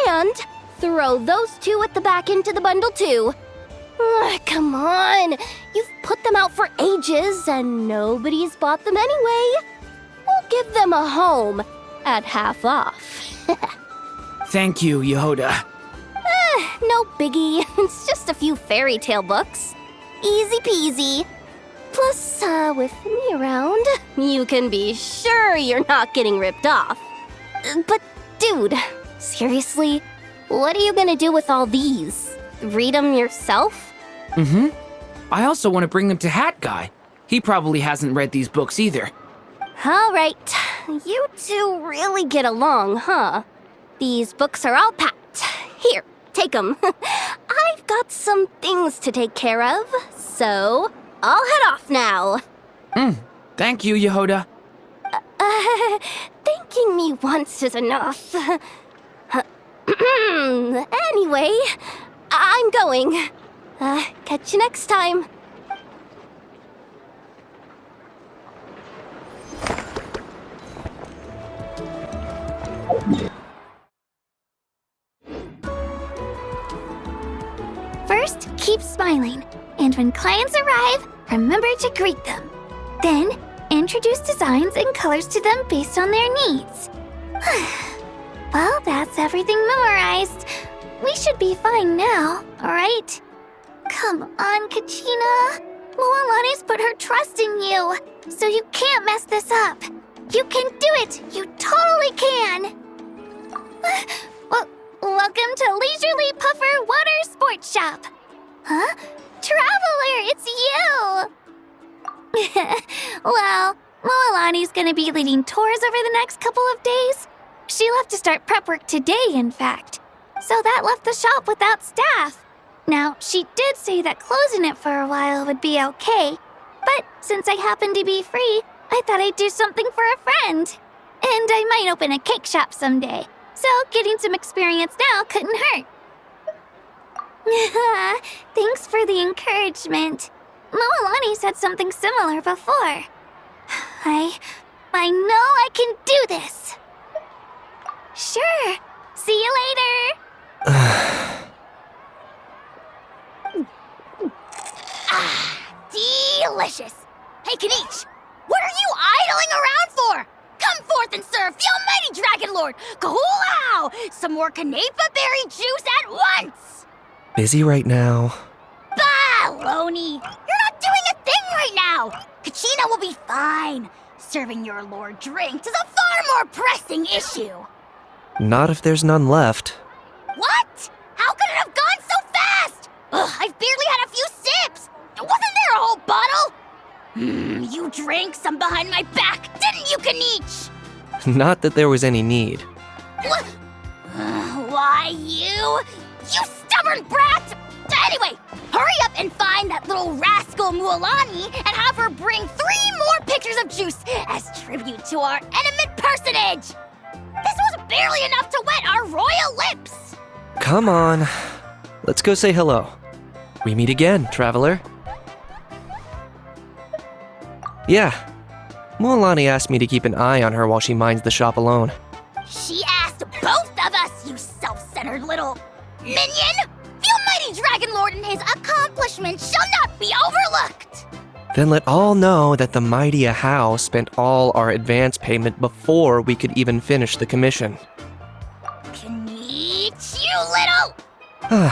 And throw those two at the back into the bundle too. Come on, you've put them out for ages and nobody's bought them anyway. We'll give them a home at half off. Thank you, Jahoda. No biggie. It's just a few fairy tale books. Easy peasy. Plus, with me around, you can be sure you're not getting ripped off. But, dude, seriously, what are you gonna do with all these? Read them yourself? I also want to bring them to Hat Guy. He probably hasn't read these books either. All right, you two really get along, huh? These books are all packed. Here, take them. I've got some things to take care of, so I'll head off now. Thank you, Jahoda. Thanking me once is enough. Anyway, I'm going. Catch you next time. First, keep smiling. And when clients arrive, remember to greet them. Then, introduce designs and colors to them based on their needs. Well, that's everything memorized. We should be fine now, alright? Come on, Kachina. Mualani's put her trust in you, so you can't mess this up. You can do it! You totally can! Welcome to Leisurely Puffer Water Sports Shop. Huh? Traveler, it's you! Well, Mualani's gonna be leading tours over the next couple of days. She'll have to start prep work today, in fact. So that left the shop without staff. Now, she did say that closing it for a while would be okay. But since I happen to be free, I thought I'd do something for a friend. And I might open a cake shop someday. So getting some experience now couldn't hurt. Thanks for the encouragement. Mualani said something similar before. I know I can do this. Sure. See you later. Delicious. Hey, Kinich, what are you idling around for? Come forth and serve the almighty Dragon Lord, Kahulao, some more Ineffa berry juice at once. Busy right now. Baloney! You're not doing a thing right now. Kachina will be fine. Serving your lord drinks is a far more pressing issue. Not if there's none left. What? How could it have gone so fast? I've barely had a few sips. Wasn't there a whole bottle? You drank some behind my back, didn't you, Kinich? Not that there was any need. What? Why, you stubborn brat! Anyway, hurry up and find that little rascal Mualani and have her bring 3 more pictures of juice as tribute to our eminent personage. This was barely enough to wet our royal lips. Come on. Let's go say hello. We meet again, traveler. Yeah, Mualani asked me to keep an eye on her while she minds the shop alone. She asked both of us, you self-centered little minion! The almighty Dragon Lord and his accomplishments shall not be overlooked! Then let all know that the mighty Ajaw spent all our advance payment before we could even finish the commission. Kinich, you little...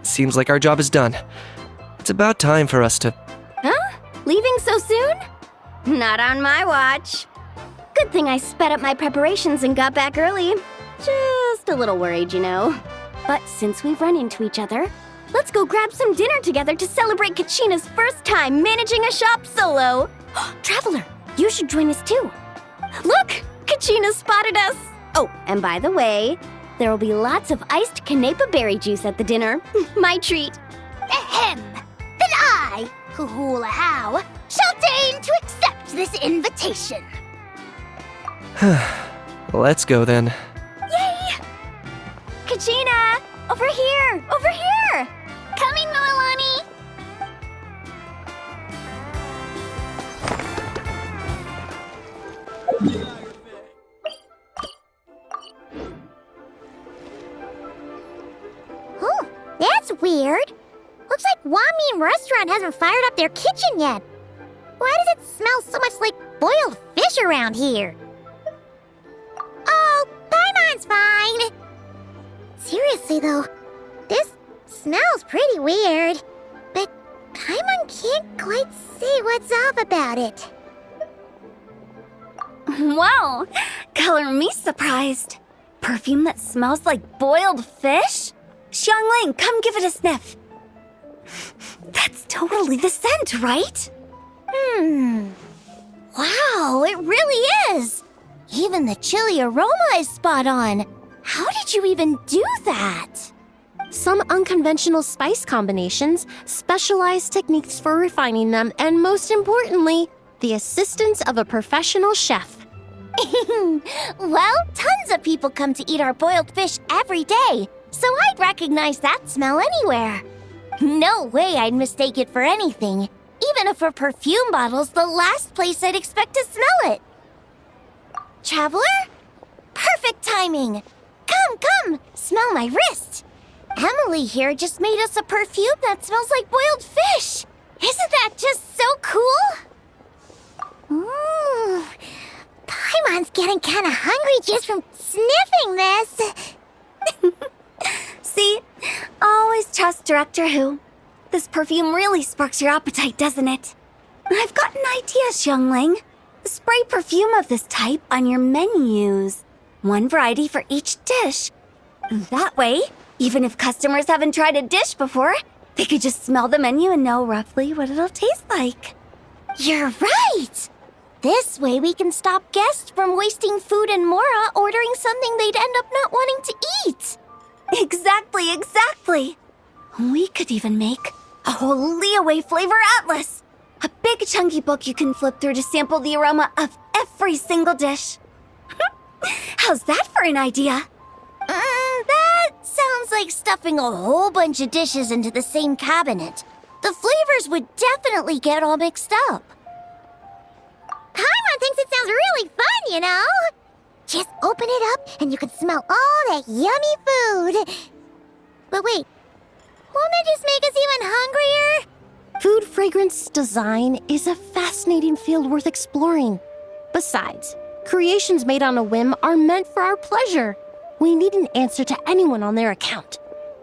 Seems like our job is done. It's about time for us to... Huh? Leaving so soon? Not on my watch. Good thing I sped up my preparations and got back early. Just a little worried, you know. But since we've run into each other, let's go grab some dinner together to celebrate Kachina's first time managing a shop solo. Traveler, you should join us too. Look, Kachina spotted us. Oh, and by the way, there will be lots of iced Canepa berry juice at the dinner. My treat. Ahem. Then I, Kuhula How, shall deign to accept this invitation. Let's go then. Yay! Kachina! Over here! Over here! Coming, Mualani! Oh, that's weird. Looks like Wami's restaurant hasn't fired up their kitchen yet. Why does it smell so much like boiled fish around here? Oh, Paimon's fine. Seriously though, this smells pretty weird. But Paimon can't quite see what's off about it. Wow! Color me surprised. Perfume that smells like boiled fish? Xiangling, come give it a sniff. That's totally the scent, right? Wow, it really is! Even the chili aroma is spot on. How did you even do that? Some unconventional spice combinations, specialized techniques for refining them, and most importantly, the assistance of a professional chef. Well, tons of people come to eat our boiled fish every day, so I'd recognize that smell anywhere. No way I'd mistake it for anything, even if for perfume bottle's the last place I'd expect to smell it. Traveler? Perfect timing! Come, smell my wrist! Emilie here just made us a perfume that smells like boiled fish! Isn't that just so cool? Ooh, Paimon's getting kinda hungry just from sniffing this. See? Always trust Director Who. This perfume really sparks your appetite, doesn't it? I've got an idea, Xiangling. Spray perfume of this type on your menus. One variety for each dish. That way, even if customers haven't tried a dish before, they could just smell the menu and know roughly what it'll taste like. You're right! This way we can stop guests from wasting food and Mora ordering something they'd end up not wanting to eat. Exactly. We could even make a whole Leeway flavor atlas. A big chunky book you can flip through to sample the aroma of every single dish. How's that for an idea? That sounds like stuffing a whole bunch of dishes into the same cabinet. The flavors would definitely get all mixed up. Paimon thinks it sounds really fun, you know? Just open it up and you can smell all that yummy food. But wait, won't that just make us even hungrier? Food fragrance design is a fascinating field worth exploring. Besides, creations made on a whim are meant for our pleasure. We need an answer to anyone on their account.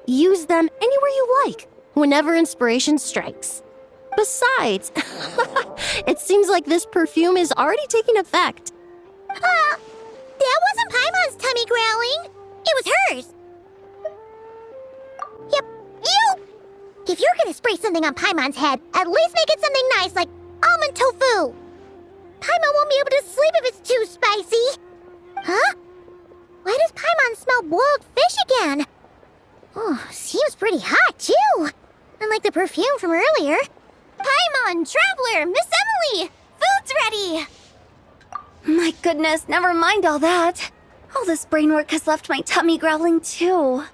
Use them anywhere you like, whenever inspiration strikes. Besides, it seems like this perfume is already taking effect. That wasn't Paimon's tummy growling. It was hers. Yep, you! If you're gonna spray something on Paimon's head, at least make it something nice like almond tofu. Paimon won't be able to sleep if it's too spicy. Huh? Why does Paimon smell boiled fish again? Oh, seems pretty hot too. Unlike the perfume from earlier. Paimon, Traveler, Miss Emilie! Food's ready! My goodness, never mind all that. All this brain work has left my tummy growling too.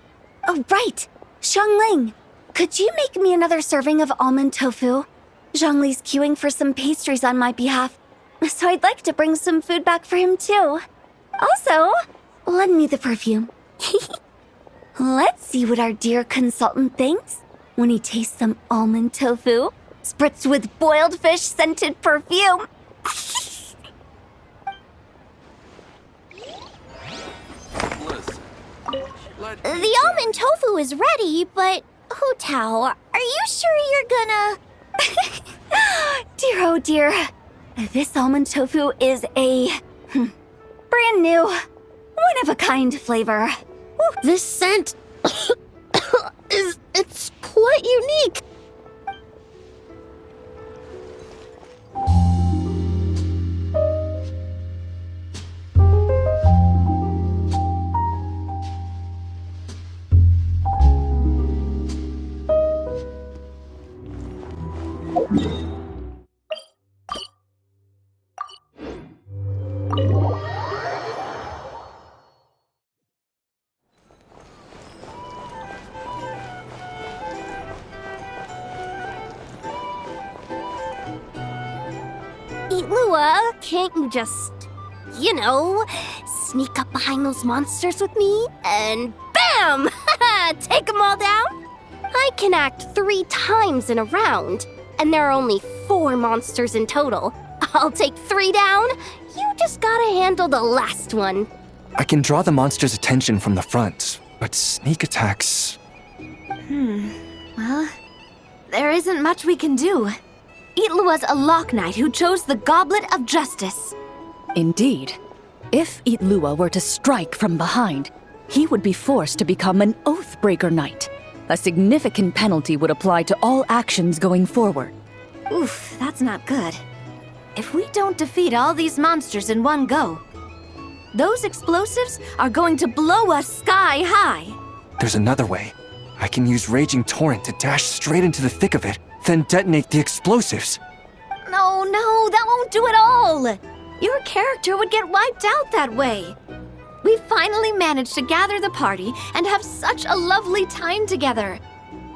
Oh, right! Xiangling, could you make me another serving of almond tofu? Zhongli's queuing for some pastries on my behalf. so I'd like to bring some food back for him too. Also, lend me the perfume. Let's see what our dear consultant thinks when he tastes some almond tofu, spritzed with boiled fish scented perfume. The almond tofu is ready, but Hu Tao, are you sure you're gonna... Dear oh dear, this almond tofu is a brand new, one-of-a-kind flavor. This scent it's quite unique. Illuga, can't you just, sneak up behind those monsters with me and BAM! Take them all down? I can act 3 times in a round, and there are only 4 monsters in total. I'll take 3 down. You just gotta handle the last one. I can draw the monster's attention from the front, but sneak attacks... Well, there isn't much we can do. Itlua's a Lock Knight who chose the Goblet of Justice. Indeed. If Itlua were to strike from behind, he would be forced to become an Oathbreaker Knight. A significant penalty would apply to all actions going forward. Oof, that's not good. If we don't defeat all these monsters in one go, those explosives are going to blow us sky high. There's another way. I can use Raging Torrent to dash straight into the thick of it, then detonate the explosives. No, that won't do it all. Your character would get wiped out that way. We finally managed to gather the party and have such a lovely time together.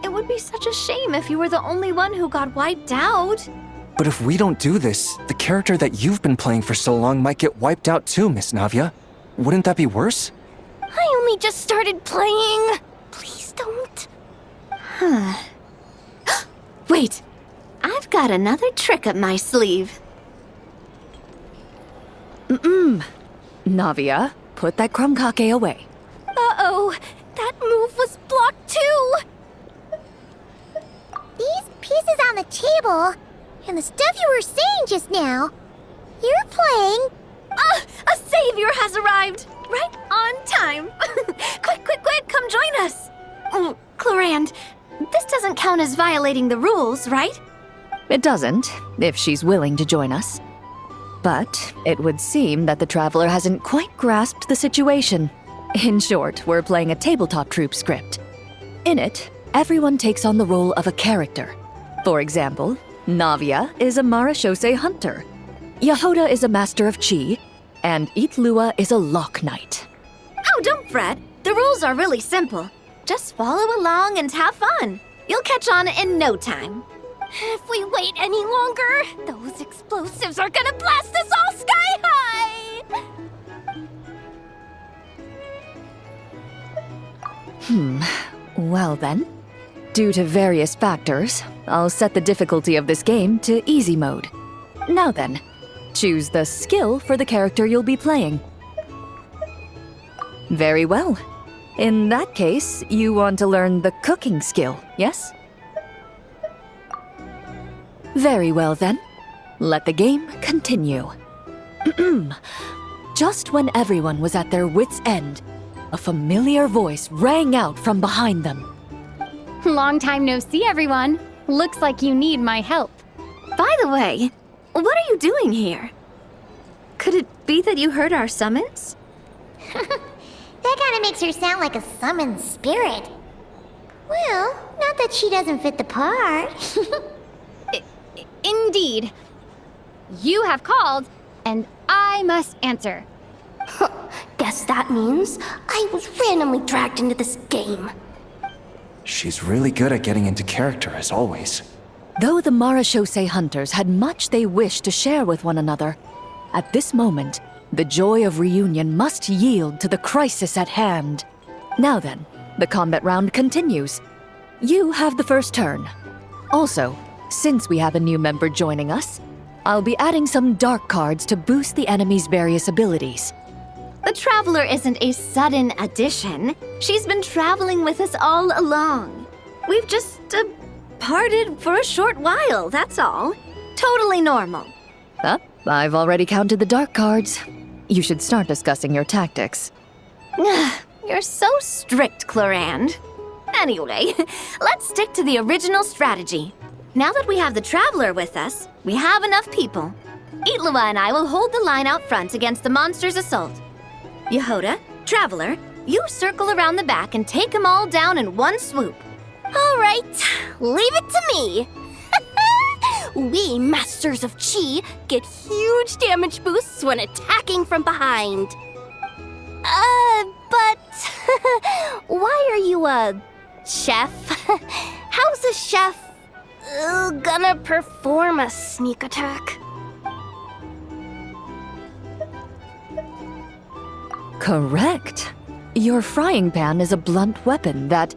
It would be such a shame if you were the only one who got wiped out. But if we don't do this, the character that you've been playing for so long might get wiped out too, Miss Navia. Wouldn't that be worse? I only just started playing. Please don't. Wait, I've got another trick up my sleeve. Navia, put that crumkake away. Uh-oh, that move was blocked too. These pieces on the table, and the stuff you were saying just now, you're playing... A savior has arrived! Right on time! Quick, come join us! Clorinde, this doesn't count as violating the rules, right? It doesn't, if she's willing to join us. But it would seem that the Traveler hasn't quite grasped the situation. In short, we're playing a tabletop troupe script. In it, everyone takes on the role of a character. For example, Navia is a Marashose hunter, Jahoda is a master of Qi, and Itlua is a Lock Knight. Oh, don't fret. The rules are really simple. Just follow along and have fun. You'll catch on in no time. If we wait any longer, those explosives are gonna blast us all sky high! Well then, due to various factors, I'll set the difficulty of this game to easy mode. Now then, choose the skill for the character you'll be playing. Very well. In that case, you want to learn the cooking skill, yes? Very well then. Let the game continue. Just when everyone was at their wits' end, a familiar voice rang out from behind them. Long time no see, everyone. Looks like you need my help. By the way, what are you doing here? Could it be that you heard our summons? That kinda makes her sound like a summoned spirit. Well, not that she doesn't fit the part. Indeed. You have called, and I must answer. Guess that means I was randomly dragged into this game. She's really good at getting into character, as always. Though the Marashose hunters had much they wished to share with one another, At this moment, the joy of reunion must yield to the crisis at hand. Now then, the combat round continues. You have the first turn. Also, since we have a new member joining us, I'll be adding some dark cards to boost the enemy's various abilities. The Traveler isn't a sudden addition. She's been traveling with us all along. We've just parted for a short while, that's all. Totally normal. I've already counted the dark cards. You should start discussing your tactics. You're so strict, Clorinde. Anyway, let's stick to the original strategy. Now that we have the Traveler with us, we have enough people. Illuga and I will hold the line out front against the monster's assault. Jahoda, Traveler, you circle around the back and take them all down in one swoop. All right, leave it to me. We Masters of Qi get huge damage boosts when attacking from behind. But why are you a chef? How's a chef gonna perform a sneak attack? Correct. Your frying pan is a blunt weapon that,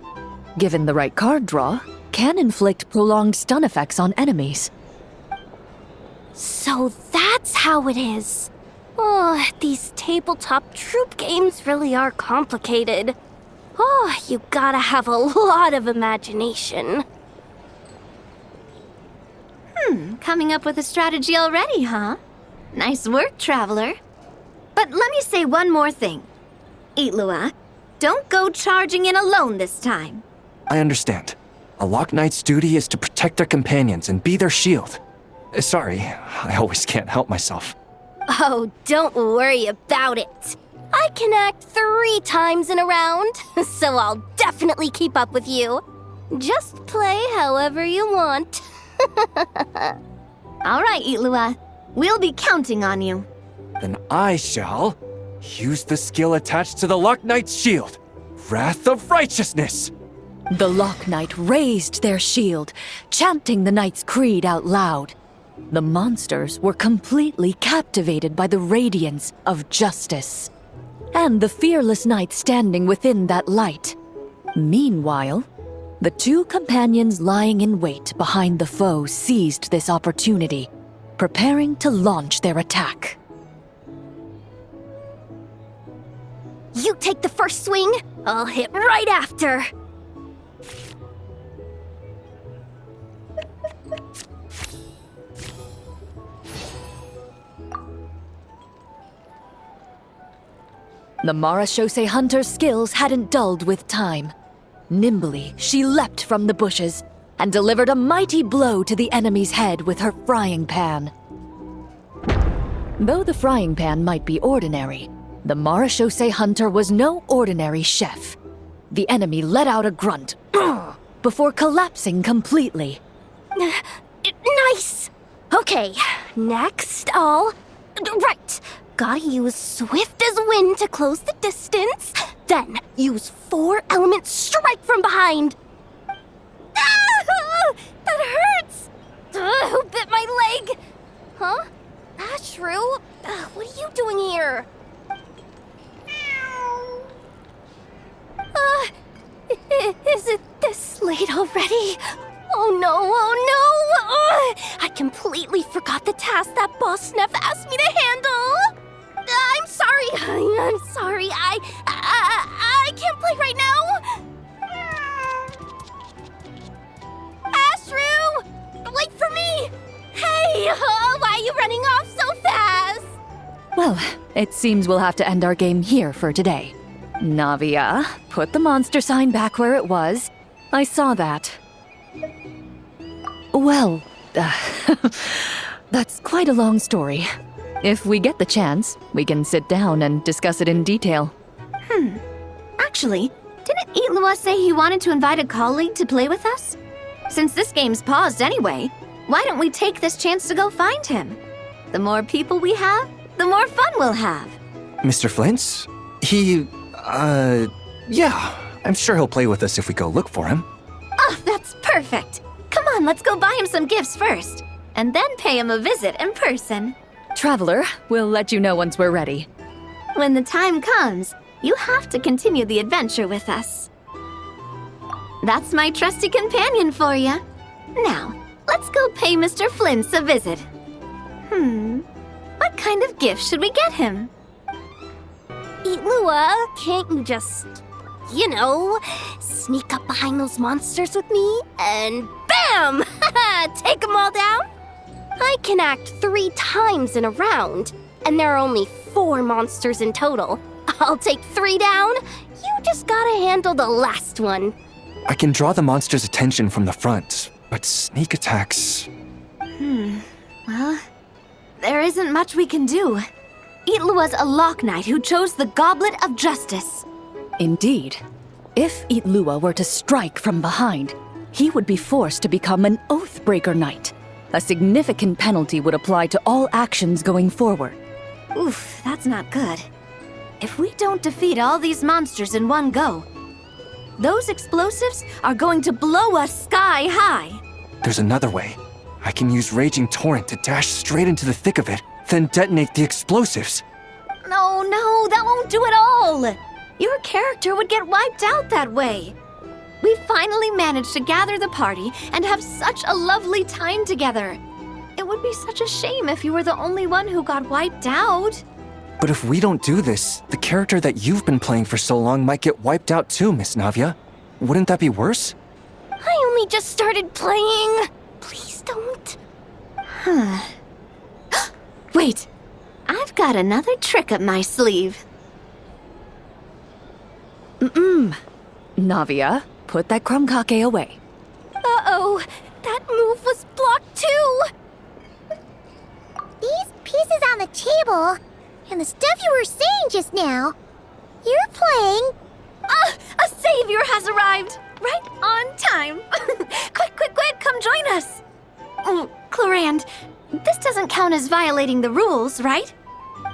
given the right card draw, can inflict prolonged stun effects on enemies. So that's how it is. Oh, these tabletop troop games really are complicated. Oh, you gotta have a lot of imagination. Coming up with a strategy already, huh? Nice work, Traveler. But let me say one more thing. Illuga, don't go charging in alone this time. I understand. A Lock Knight's duty is to protect their companions and be their shield. Sorry, I always can't help myself. Oh, don't worry about it. I can act 3 times in a round, so I'll definitely keep up with you. Just play however you want. All right, Illuga. We'll be counting on you. Then I shall use the skill attached to the Lock Knight's shield, Wrath of Righteousness. The Lock Knight raised their shield, chanting the knight's creed out loud. The monsters were completely captivated by the radiance of justice, and the fearless knight standing within that light. Meanwhile, the 2 companions lying in wait behind the foe seized this opportunity, preparing to launch their attack. You take the first swing, I'll hit right after. The Marashose hunter's skills hadn't dulled with time. Nimbly, she leapt from the bushes and delivered a mighty blow to the enemy's head with her frying pan. Though the frying pan might be ordinary, the Marashose hunter was no ordinary chef. The enemy let out a grunt before collapsing completely. Nice! Okay, next Right, gotta use swift as wind to close the distance, then use 4-element strike from behind. Ah! That hurts! Who bit my leg? Huh? Ashru? What are you doing here? Is it this late already? Oh no! I completely forgot the task that Boss Neff asked me to handle! I'm sorry. I can't play right now! Ashru! Wait for me! Hey! Why are you running off so fast? Well, it seems we'll have to end our game here for today. Navia, put the monster sign back where it was. I saw that. Well, that's quite a long story. If we get the chance, we can sit down and discuss it in detail. Actually, didn't Illuga say he wanted to invite a colleague to play with us? Since this game's paused anyway, why don't we take this chance to go find him? The more people we have, the more fun we'll have. Mr. Flins? Yeah, I'm sure he'll play with us if we go look for him. Oh, that's perfect. Come on, let's go buy him some gifts first, and then pay him a visit in person. Traveler, we'll let you know once we're ready. When the time comes, you have to continue the adventure with us. That's my trusty companion for you. Now, let's go pay Mr. Flins a visit. What kind of gift should we get him? Illuga, can't you just, sneak up behind those monsters with me and BAM! Take them all down? I can act 3 times in a round, and there are only 4 monsters in total. I'll take 3 down. You just gotta handle the last one. I can draw the monster's attention from the front, but sneak attacks... Well, there isn't much we can do. Illuga's a Lock Knight who chose the Goblet of Justice. Indeed. If Illuga were to strike from behind, he would be forced to become an Oathbreaker Knight. A significant penalty would apply to all actions going forward. Oof, that's not good. If we don't defeat all these monsters in one go, those explosives are going to blow us sky high. There's another way. I can use Raging Torrent to dash straight into the thick of it, then detonate the explosives. No, that won't do it all. Your character would get wiped out that way. We finally managed to gather the party and have such a lovely time together. It would be such a shame if you were the only one who got wiped out. But if we don't do this, the character that you've been playing for so long might get wiped out too, Miss Navia. Wouldn't that be worse? I only just started playing. Please don't. Wait, I've got another trick up my sleeve. Navia, put that crumb-cake away. Uh-oh, that move was blocked too. These pieces on the table, and the stuff you were saying just now, you're playing... A savior has arrived! Right on time! Quick, come join us! Clorinde, this doesn't count as violating the rules, right?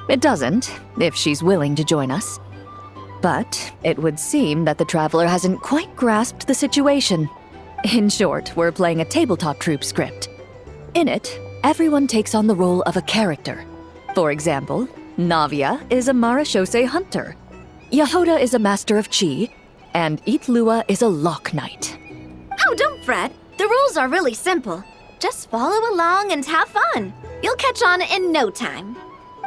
It doesn't, if she's willing to join us. But it would seem that the Traveler hasn't quite grasped the situation. In short, we're playing a tabletop troupe script. In it, everyone takes on the role of a character. For example, Navia is a Marashose hunter, Jahoda is a master of Qi, and Illuga is a Lock Knight. Oh, don't fret. The rules are really simple. Just follow along and have fun. You'll catch on in no time.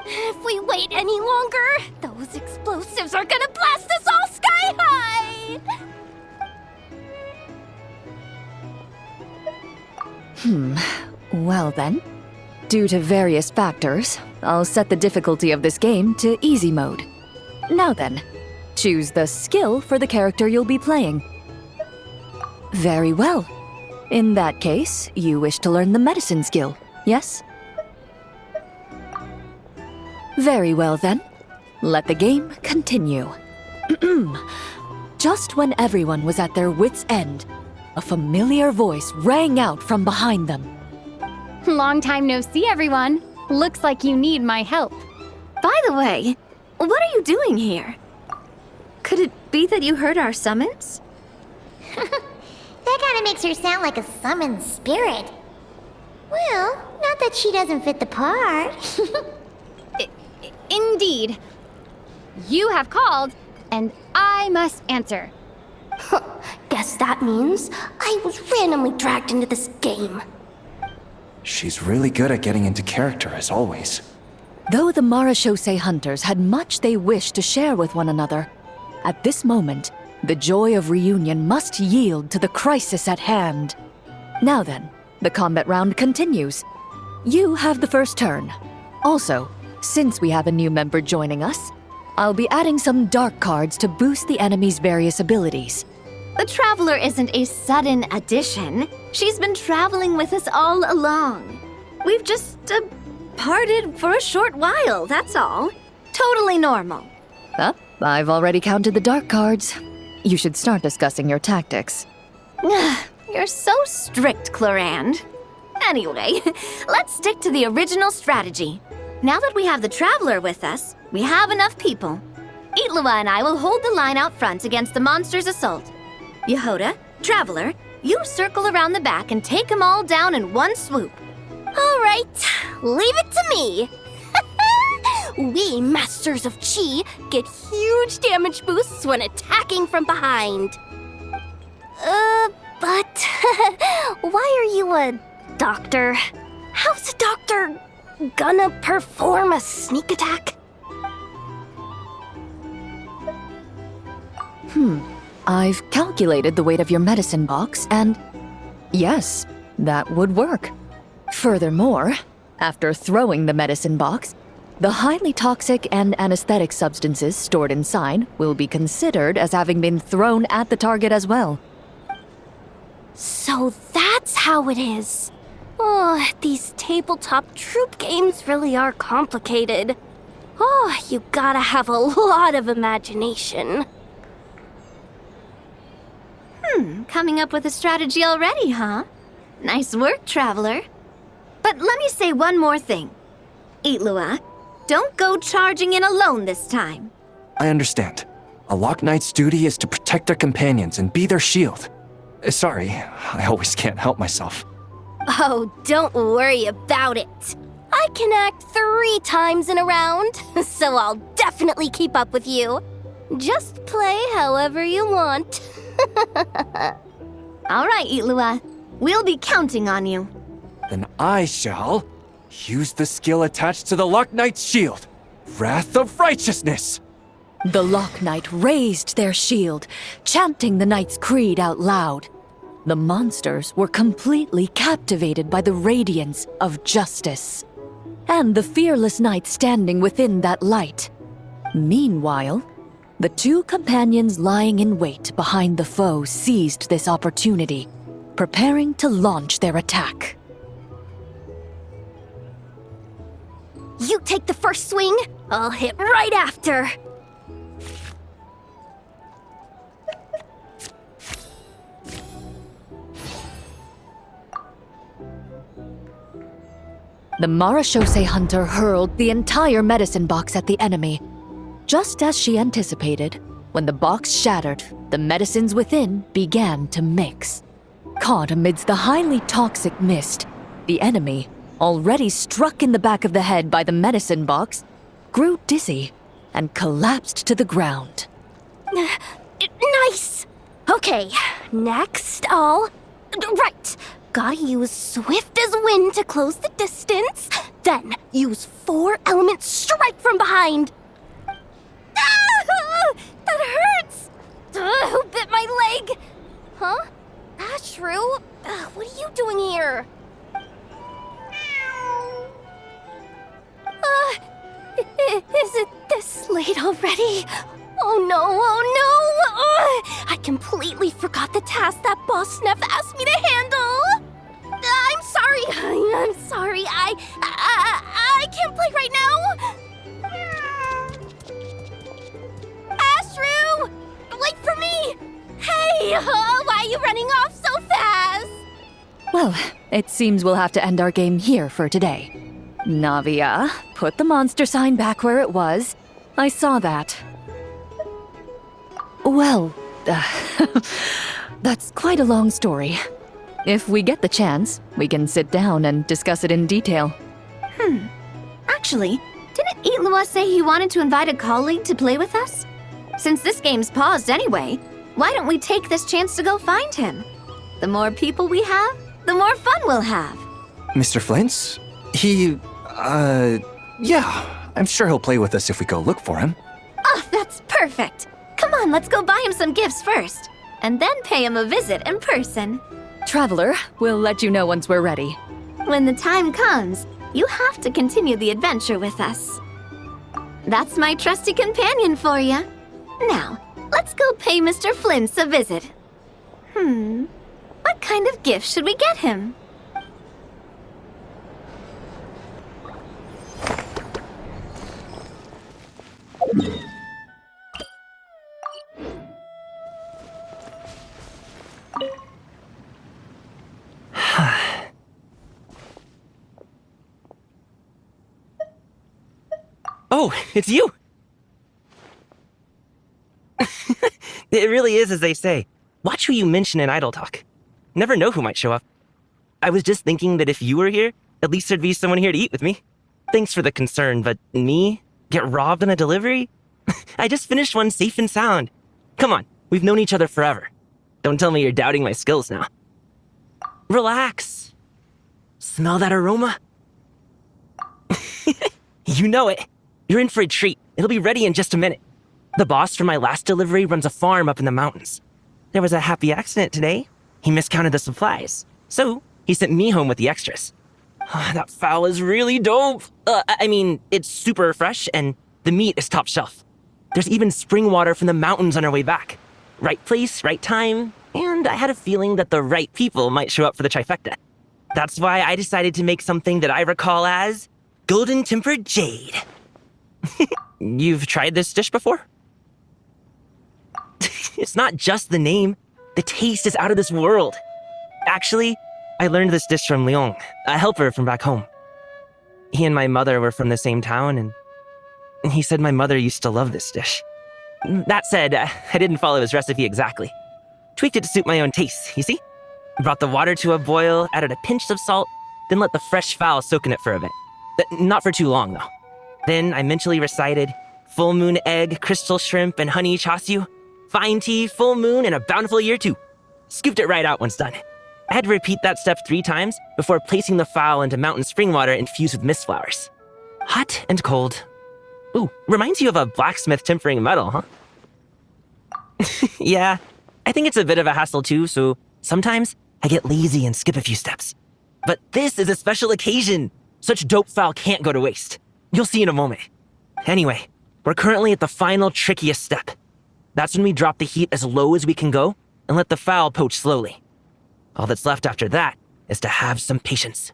If we wait any longer, those explosives are gonna blast us all sky high! Well then, due to various factors, I'll set the difficulty of this game to easy mode. Now then, choose the skill for the character you'll be playing. Very well. In that case, you wish to learn the medicine skill, yes? Very well then. Let the game continue. Just when everyone was at their wits' end, a familiar voice rang out from behind them. Long time no see, everyone. Looks like you need my help. By the way, what are you doing here? Could it be that you heard our summons? That kind of makes her sound like a summoned spirit. Well, not that she doesn't fit the part. Indeed. You have called, and I must answer. Guess that means I was randomly dragged into this game. She's really good at getting into character, as always. Though the Marashose hunters had much they wished to share with one another, at this moment, the joy of reunion must yield to the crisis at hand. Now then, the combat round continues. You have the first turn. Also, since we have a new member joining us, I'll be adding some dark cards to boost the enemy's various abilities. The Traveler isn't a sudden addition. She's been traveling with us all along. We've just parted for a short while, that's all. Totally normal. I've already counted the dark cards. You should start discussing your tactics. You're so strict, Clorinde. Anyway, let's stick to the original strategy. Now that we have the Traveler with us, we have enough people. Illuga and I will hold the line out front against the monster's assault. Jahoda, Traveler, you circle around the back and take them all down in one swoop. All right, leave it to me. We Masters of Qi get huge damage boosts when attacking from behind. But why are you a doctor? How's a doctor gonna perform a sneak attack? I've calculated the weight of your medicine box, and yes, that would work. Furthermore, after throwing the medicine box, the highly toxic and anesthetic substances stored inside will be considered as having been thrown at the target as well. So that's how it is. Oh, these tabletop troop games really are complicated. Oh, you gotta have a lot of imagination. Coming up with a strategy already, huh? Nice work, Traveler. But let me say one more thing. Illuga, don't go charging in alone this time. I understand. A Lock Knight's duty is to protect their companions and be their shield. Sorry, I always can't help myself. Oh, don't worry about it. I can act 3 times in a round, so I'll definitely keep up with you. Just play however you want. All right, Illuga. We'll be counting on you. Then I shall use the skill attached to the Lock Knight's shield, Wrath of Righteousness. The Lock Knight raised their shield, chanting the Knight's creed out loud. The monsters were completely captivated by the radiance of justice, and the fearless knight standing within that light. Meanwhile, the 2 companions lying in wait behind the foe seized this opportunity, preparing to launch their attack. You take the first swing, I'll hit right after. The Marashose hunter hurled the entire medicine box at the enemy. Just as she anticipated, when the box shattered, the medicines within began to mix. Caught amidst the highly toxic mist, the enemy, already struck in the back of the head by the medicine box, grew dizzy and collapsed to the ground. Nice! Okay, next Right, gotta use swift as wind to close the distance, then use 4 element strike from behind. Ah! That hurts! Who bit my leg? Huh? Ashru? What are you doing here? Is it this late already? Oh no, I completely forgot the task that Boss Neff asked me to handle. I'm sorry. I can't play right now. Ashru! Wait for me! Hey, why are you running off so fast? Well, it seems we'll have to end our game here for today. Navia, put the monster sign back where it was. I saw that. Well, that's quite a long story. If we get the chance, we can sit down and discuss it in detail. Actually, didn't Illuga say he wanted to invite a colleague to play with us? Since this game's paused anyway, why don't we take this chance to go find him? The more people we have, the more fun we'll have. Mr. Flins? Yeah, I'm sure he'll play with us if we go look for him. Oh, that's perfect. Come on, let's go buy him some gifts first, and then pay him a visit in person. Traveler, we'll let you know once we're ready. When the time comes, you have to continue the adventure with us. That's my trusty companion for you. Now, let's go pay Mr. Flins a visit. What kind of gift should we get him? Oh, it's you! It really is as they say. Watch who you mention in Idle Talk. Never know who might show up. I was just thinking that if you were here, at least there'd be someone here to eat with me. Thanks for the concern, but me? Get robbed on a delivery? I just finished one safe and sound. Come on, we've known each other forever. Don't tell me you're doubting my skills now. Relax. Smell that aroma? You know it. You're in for a treat. It'll be ready in just a minute. The boss from my last delivery runs a farm up in the mountains. There was a happy accident today. He miscounted the supplies. So, he sent me home with the extras. That fowl is really dope. It's super fresh and the meat is top shelf. There's even spring water from the mountains on our way back. Right place, right time, and I had a feeling that the right people might show up for the trifecta. That's why I decided to make something that I recall as Golden Tempered Jade. You've tried this dish before? It's not just the name. The taste is out of this world. Actually, I learned this dish from Leon, a helper from back home. He and my mother were from the same town, and he said my mother used to love this dish. That said, I didn't follow his recipe exactly. Tweaked it to suit my own taste, you see? Brought the water to a boil, added a pinch of salt, then let the fresh fowl soak in it for a bit. Not for too long, though. Then I mentally recited full moon egg, crystal shrimp, and honey chasyu, fine tea, full moon, and a bountiful year too. Scooped it right out once done. I had to repeat that step 3 times before placing the fowl into mountain spring water infused with mist flowers. Hot and cold. Ooh, reminds you of a blacksmith tempering metal, huh? Yeah, I think it's a bit of a hassle too, so sometimes I get lazy and skip a few steps. But this is a special occasion. Such dope fowl can't go to waste. You'll see in a moment. Anyway, we're currently at the final trickiest step. That's when we drop the heat as low as we can go and let the fowl poach slowly. All that's left after that is to have some patience.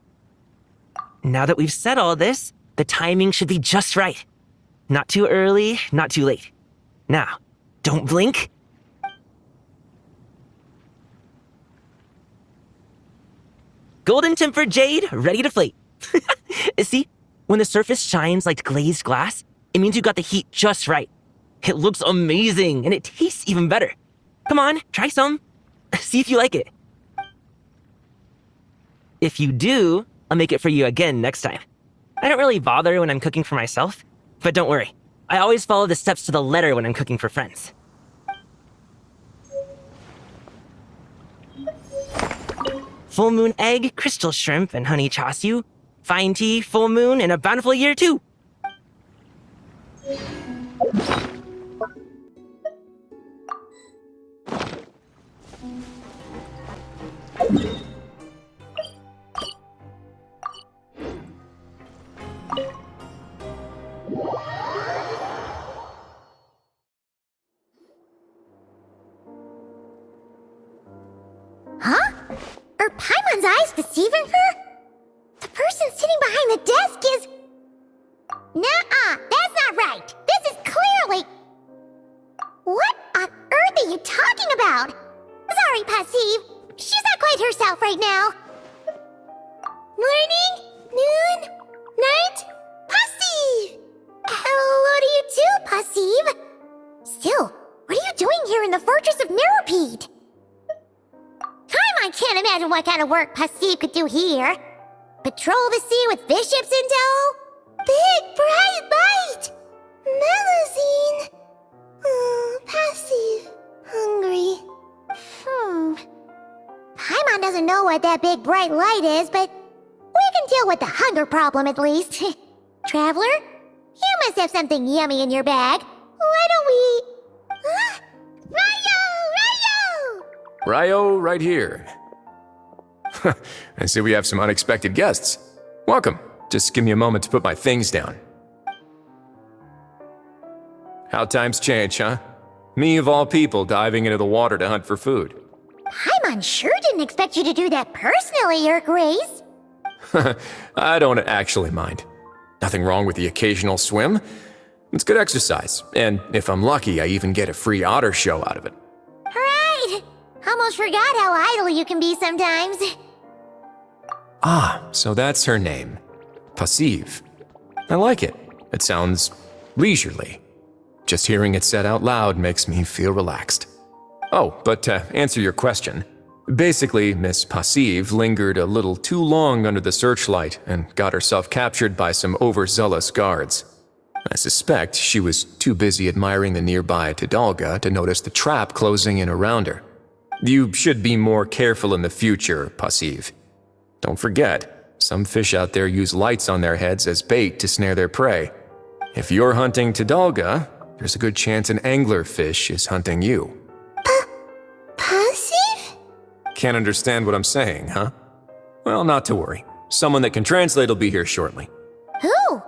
Now that we've said all this, the timing should be just right. Not too early, not too late. Now, don't blink. Golden tempered jade, ready to flake. See, when the surface shines like glazed glass, it means you got the heat just right. It looks amazing, and it tastes even better. Come on, try some. See if you like it. If you do, I'll make it for you again next time. I don't really bother when I'm cooking for myself, but don't worry. I always follow the steps to the letter when I'm cooking for friends. Full moon egg, crystal shrimp, and honey chasyu. Fine tea, full moon, and a bountiful year too. Huh? Are Paimon's eyes deceiving her? The person sitting behind the desk is... Nuh-uh, that's not right. This is clearly... What on earth are you talking about? Sorry, Pahsiv. She's not quite herself right now. Morning, noon, night, Pahsiv! Hello to you too, Pahsiv. Still, what are you doing here in the Fortress of Nerapede? I can't imagine what kind of work Pahsiv could do here. Patrol the sea with bishops in tow? Big bright light! Melusine! Oh, Pahsiv. Hungry. Paimon doesn't know what that big bright light is, but we can deal with the hunger problem at least. Traveler, you must have something yummy in your bag. Why don't we... Huh? Ryo, right here. I see we have some unexpected guests. Welcome. Just give me a moment to put my things down. How times change, huh? Me of all people diving into the water to hunt for food. Paimon sure didn't expect you to do that personally, Your Grace. I don't actually mind. Nothing wrong with the occasional swim. It's good exercise, and if I'm lucky, I even get a free otter show out of it. Right! Almost forgot how idle you can be sometimes. Ah, so that's her name. Pahsiv. I like it. It sounds leisurely. Just hearing it said out loud makes me feel relaxed. Oh, but to answer your question, basically, Miss Pahsiv lingered a little too long under the searchlight and got herself captured by some overzealous guards. I suspect she was too busy admiring the nearby Tidalga to notice the trap closing in around her. You should be more careful in the future, Pahsiv. Don't forget, some fish out there use lights on their heads as bait to snare their prey. If you're hunting Tidalga, there's a good chance an anglerfish is hunting you. Pahsiv? Can't understand what I'm saying, huh? Well, not to worry. Someone that can translate will be here shortly. Who?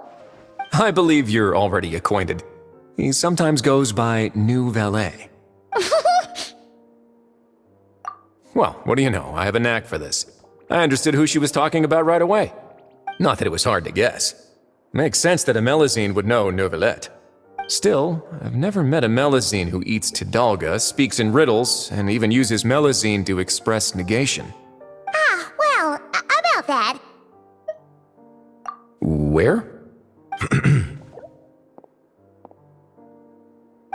I believe you're already acquainted. He sometimes goes by Neuvillette. Well, what do you know? I have a knack for this. I understood who she was talking about right away. Not that it was hard to guess. Makes sense that a Melusine would know Neuvillette. Still, I've never met a Melusine who eats Tidalga, speaks in riddles, and even uses Melusine to express negation. Ah, well, about that. Where?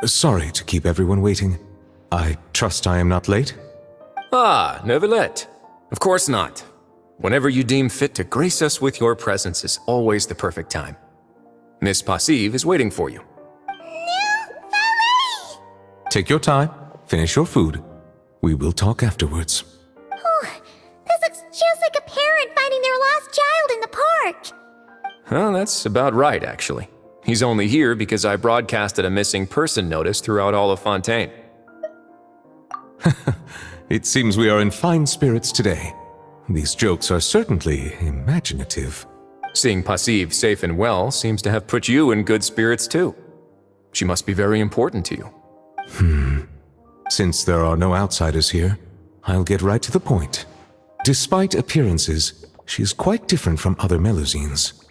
Sorry to keep everyone waiting. I trust I am not late? Ah, Neuvillette. Of course not. Whenever you deem fit to grace us with your presence is always the perfect time. Miss Pahsiv is waiting for you. Take your time, finish your food. We will talk afterwards. Oh, this looks just like a parent finding their lost child in the park. Well, that's about right, actually. He's only here because I broadcasted a missing person notice throughout all of Fontaine. It seems we are in fine spirits today. These jokes are certainly imaginative. Seeing Pahsiv safe and well seems to have put you in good spirits too. She must be very important to you. Since there are no outsiders here, I'll get right to the point. Despite appearances, she is quite different from other Melusines.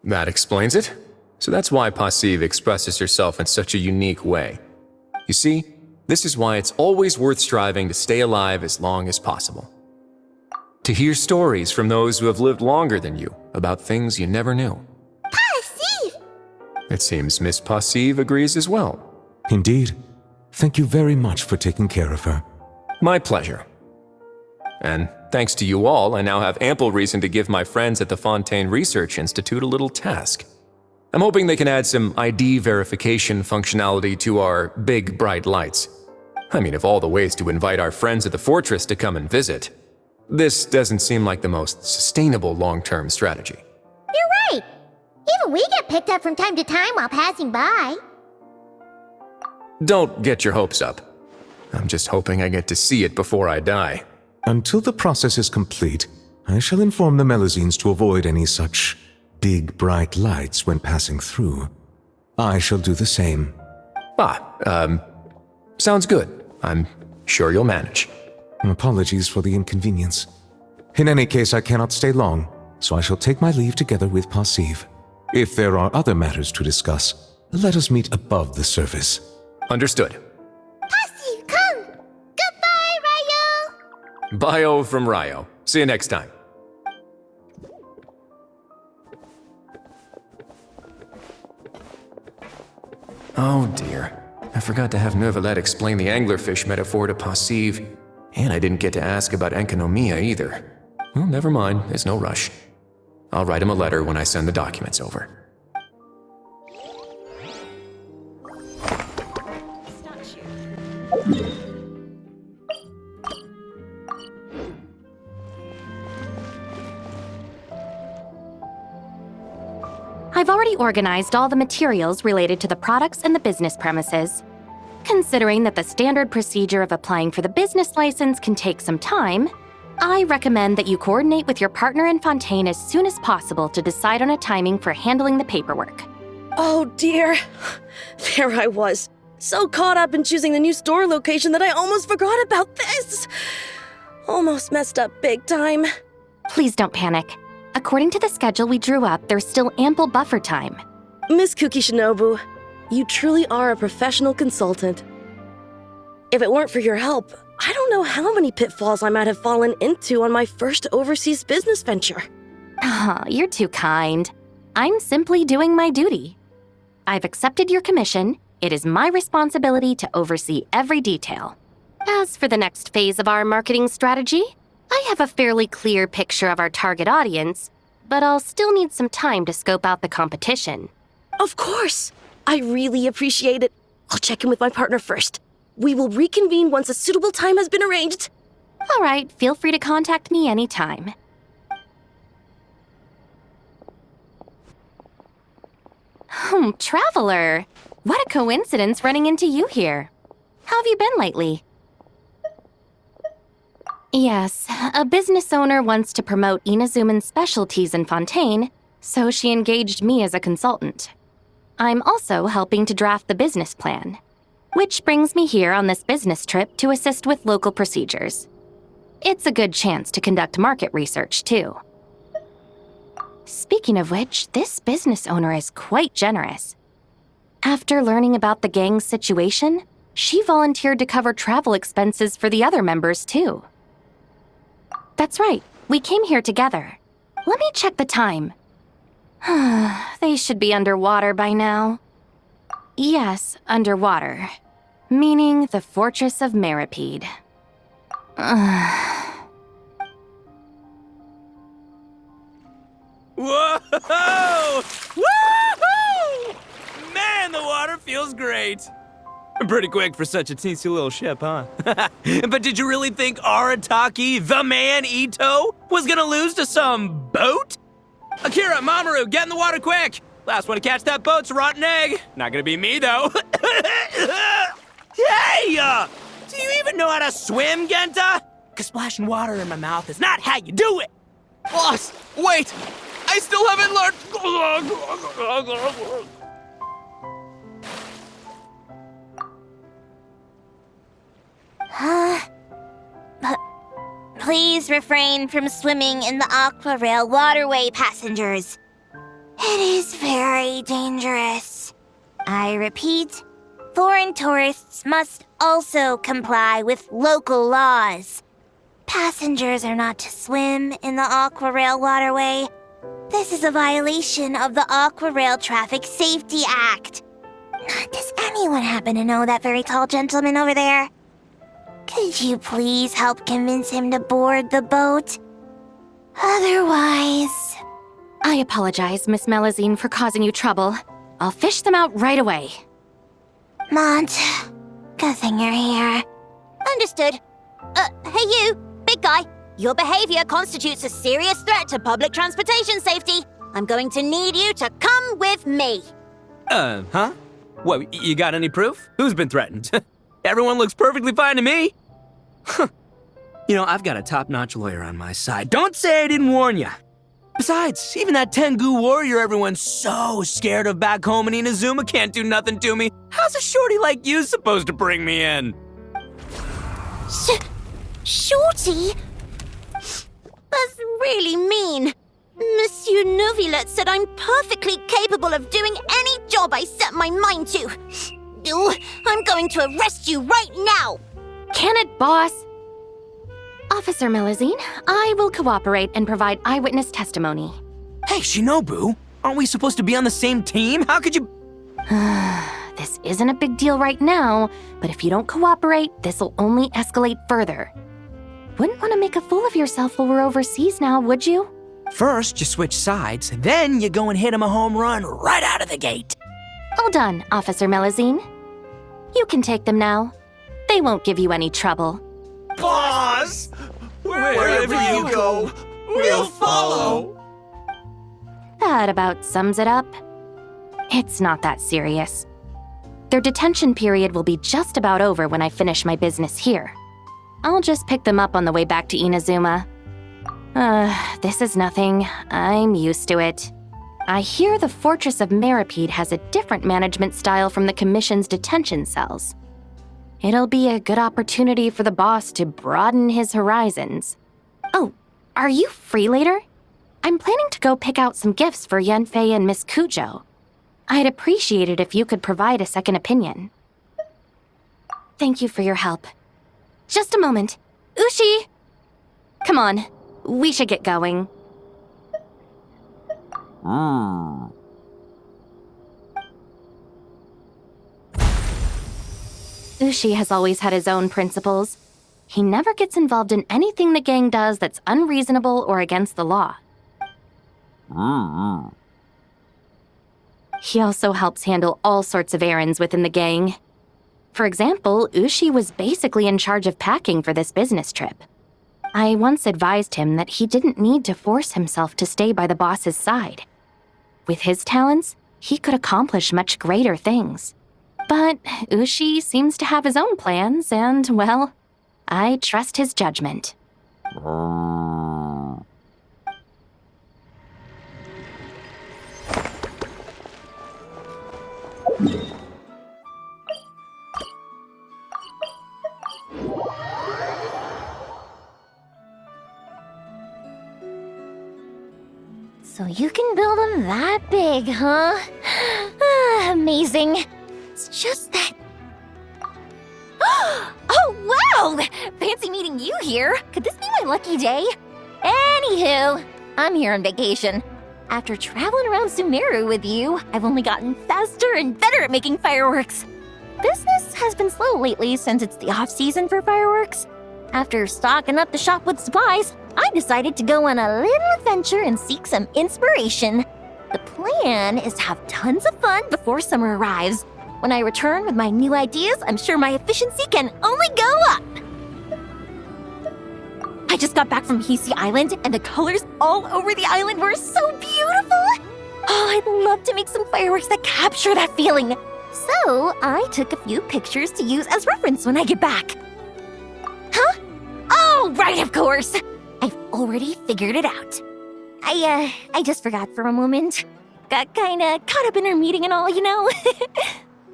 That explains it. So that's why Pahsiv expresses herself in such a unique way. You see, this is why it's always worth striving to stay alive as long as possible. To hear stories from those who have lived longer than you about things you never knew. Pahsiv! It seems Miss Pahsiv agrees as well. Indeed. Thank you very much for taking care of her. My pleasure. And thanks to you all, I now have ample reason to give my friends at the Fontaine Research Institute a little task. I'm hoping they can add some ID verification functionality to our big bright lights. I mean, of all the ways to invite our friends at the fortress to come and visit, this doesn't seem like the most sustainable long-term strategy. You're right. Even we get picked up from time to time while passing by. Don't get your hopes up. I'm just hoping I get to see it before I die. Until the process is complete, I shall inform the Melusines to avoid any such big bright lights when passing through. I shall do the same. Sounds good. I'm sure you'll manage. Apologies for the inconvenience. In any case, I cannot stay long, so I shall take my leave together with Pahsiv. If there are other matters to discuss, let us meet above the surface. Understood. Pahsiv, come! Goodbye, Ryo! Bio from Ryo. See you next time. Oh dear. I forgot to have Neuvillette explain the anglerfish metaphor to Pahsiv, and I didn't get to ask about Enkanomiya either. Well, never mind, there's no rush. I'll write him a letter when I send the documents over. I've already organized all the materials related to the products and the business premises. Considering that the standard procedure of applying for the business license can take some time, I recommend that you coordinate with your partner in Fontaine as soon as possible to decide on a timing for handling the paperwork. Oh dear. There I was, so caught up in choosing the new store location that I almost forgot about this. Almost messed up big time. Please don't panic. According to the schedule we drew up, there's still ample buffer time. Miss Kuki Shinobu, you truly are a professional consultant. If it weren't for your help, I don't know how many pitfalls I might have fallen into on my first overseas business venture. Oh, you're too kind. I'm simply doing my duty. I've accepted your commission. It is my responsibility to oversee every detail. As for the next phase of our marketing strategy, I have a fairly clear picture of our target audience, but I'll still need some time to scope out the competition. Of course! I really appreciate it. I'll check in with my partner first. We will reconvene once a suitable time has been arranged. All right, feel free to contact me anytime. Traveler! What a coincidence running into you here. How have you been lately? Yes, a business owner wants to promote Inazuman's specialties in Fontaine, so she engaged me as a consultant. I'm also helping to draft the business plan, which brings me here on this business trip to assist with local procedures. It's a good chance to conduct market research, too. Speaking of which, this business owner is quite generous. After learning about the gang's situation, she volunteered to cover travel expenses for the other members, too. That's right, we came here together. Let me check the time. They should be underwater by now. Yes, underwater. Meaning the Fortress of Meripede. Whoa! Woohoo! Man, the water feels great. Pretty quick for such a teensy little ship, huh? But did you really think Arataki, the man Itto, was gonna lose to some boat? Akira, Mamoru, get in the water quick! Last one to catch that boat's a rotten egg. Not gonna be me, though. Hey! Do you even know how to swim, Genta? 'Cause splashing water in my mouth is not how you do it! Boss, wait! I still haven't learned... Please refrain from swimming in the Aqua Rail waterway, passengers. It is very dangerous. I repeat, foreign tourists must also comply with local laws. Passengers are not to swim in the Aqua Rail waterway. This is a violation of the Aqua Rail Traffic Safety Act. Does anyone happen to know that very tall gentleman over there? Could you please help convince him to board the boat? Otherwise... I apologize, Miss Melazine, for causing you trouble. I'll fish them out right away. Mont, good thing you're here. Understood. Hey you, big guy. Your behavior constitutes a serious threat to public transportation safety. I'm going to need you to come with me. Huh? What, you got any proof? Who's been threatened? Everyone looks perfectly fine to me. You know, I've got a top-notch lawyer on my side. Don't say I didn't warn you. Besides, even that Tengu warrior everyone's so scared of back home in Inazuma can't do nothing to me. How's a shorty like you supposed to bring me in? Shorty? That's really mean. Monsieur Neuvillette said I'm perfectly capable of doing any job I set my mind to. I'm going to arrest you right now! Can it, boss? Officer Melazine, I will cooperate and provide eyewitness testimony. Hey, Shinobu, aren't we supposed to be on the same team? How could you... This isn't a big deal right now, but if you don't cooperate, this'll only escalate further. Wouldn't want to make a fool of yourself while we're overseas now, would you? First, you switch sides, then you go and hit him a home run right out of the gate. All done, Officer Melazine. You can take them now. They won't give you any trouble. Boss! Wherever you go, we'll follow. That about sums it up. It's not that serious. Their detention period will be just about over when I finish my business here. I'll just pick them up on the way back to Inazuma. This is nothing. I'm used to it. I hear the Fortress of Meripede has a different management style from the Commission's detention cells. It'll be a good opportunity for the boss to broaden his horizons. Oh, are you free later? I'm planning to go pick out some gifts for Yanfei and Miss Kujo. I'd appreciate it if you could provide a second opinion. Thank you for your help. Just a moment. Ushi! Come on, we should get going. Ushi has always had his own principles. he never gets involved in anything the gang does that's unreasonable or against the law. He also helps handle all sorts of errands within the gang. For example, Ushi was basically in charge of packing for this business trip. I once advised him that he didn't need to force himself to stay by the boss's side. With his talents, he could accomplish much greater things. But Ushi seems to have his own plans, and, well, I trust his judgment. So you can build them that big, huh? Amazing. It's just that... Oh, wow! Fancy meeting you here. Could this be my lucky day? Anywho, I'm here on vacation. After traveling around Sumeru with you, I've only gotten faster and better at making fireworks. Business has been slow lately since it's the off-season for fireworks. After stocking up the shop with supplies, I decided to go on a little adventure and seek some inspiration. The plan is to have tons of fun before summer arrives. When I return with my new ideas, I'm sure my efficiency can only go up. I just got back from Hisi Island, and the colors all over the island were so beautiful. Oh, I'd love to make some fireworks that capture that feeling. So I took a few pictures to use as reference when I get back. Huh? Oh, right, of course. I've already figured it out. I just forgot for a moment. Got kinda caught up in our meeting and all, you know?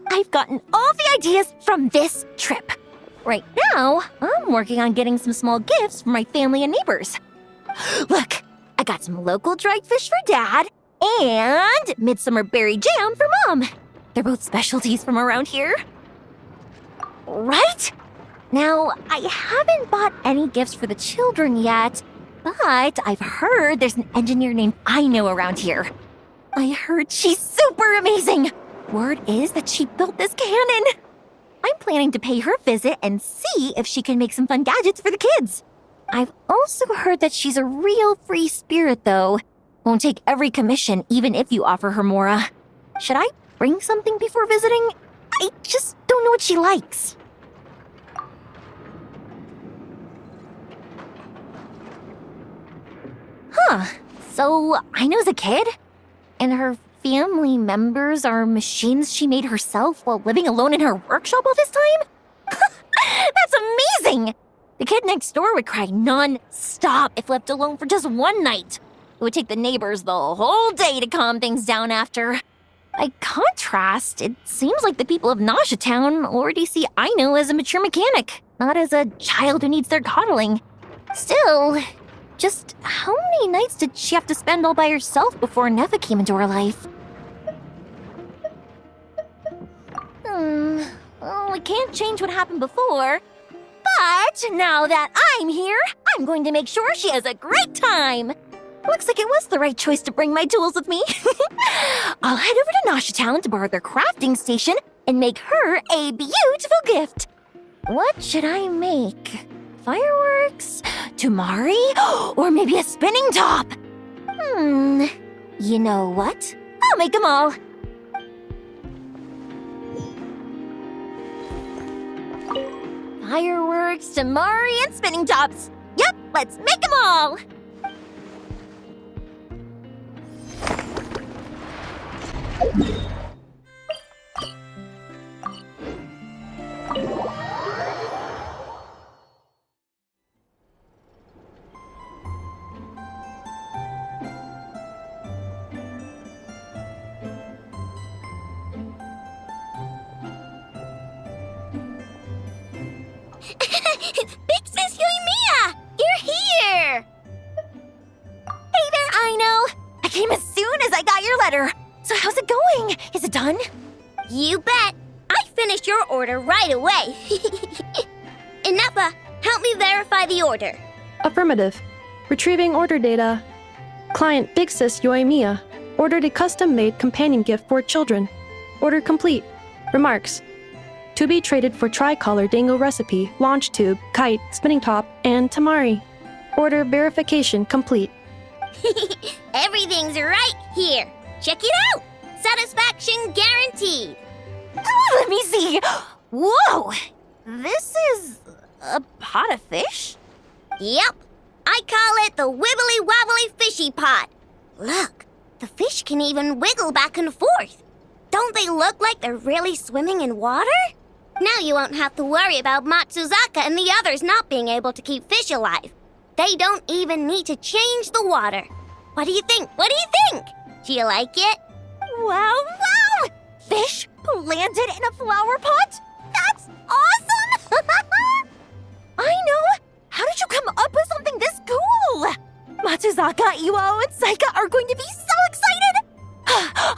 I've gotten all the ideas from this trip. Right now, I'm working on getting some small gifts for my family and neighbors. Look, I got some local dried fish for Dad and midsummer berry jam for Mom. They're both specialties from around here. Right? Now, I haven't bought any gifts for the children yet, but I've heard there's an engineer named Aino around here. I heard she's super amazing. Word is that she built this cannon. I'm planning to pay her a visit and see if she can make some fun gadgets for the kids. I've also heard that she's a real free spirit, though. Won't take every commission, even if you offer her more. Should I bring something before visiting? I just don't know what she likes. Huh, so Aino's a kid? And her family members are machines she made herself while living alone in her workshop all this time? That's amazing! The kid next door would cry non-stop if left alone for just one night. It would take the neighbors the whole day to calm things down after. By contrast, it seems like the people of Nasha Town already see Aino as a mature mechanic, not as a child who needs their coddling. Still, just how many nights did she have to spend all by herself before Ineffa came into her life? Well, we can't change what happened before. But now that I'm here, I'm going to make sure she has a great time. Looks like it was the right choice to bring my tools with me. I'll head over to Nasha Town to borrow their crafting station and make her a beautiful gift. What should I make? Fireworks? Tumari? Or maybe a spinning top? You know what? I'll make them all. Fireworks, Tumari, and spinning tops. Yep, let's make them all. Big Sis Yoimiya! You're here! Hey there, Aino! I came as soon as I got your letter. So how's it going? Is it done? You bet! I finished your order right away. Ineffa, help me verify the order. Affirmative. Retrieving order data. Client Big Sis Yoimiya ordered a custom-made companion gift for children. Order complete. Remarks. To be traded for tricolor dingo recipe, launch tube, kite, spinning top, and tamari. Order verification complete. Everything's right here. Check it out. Satisfaction guaranteed. Let me see. Whoa! This is a pot of fish? Yep. I call it the wibbly wobbly fishy pot. Look, the fish can even wiggle back and forth. Don't they look like they're really swimming in water? Now you won't have to worry about Matsuzaka and the others not being able to keep fish alive. They don't even need to change the water. What do you think? What do you think? Do you like it? Wow! Fish planted in a flower pot? That's awesome! I know! How did you come up with something this cool? Matsuzaka, Iwao, and Saika are going to be so excited!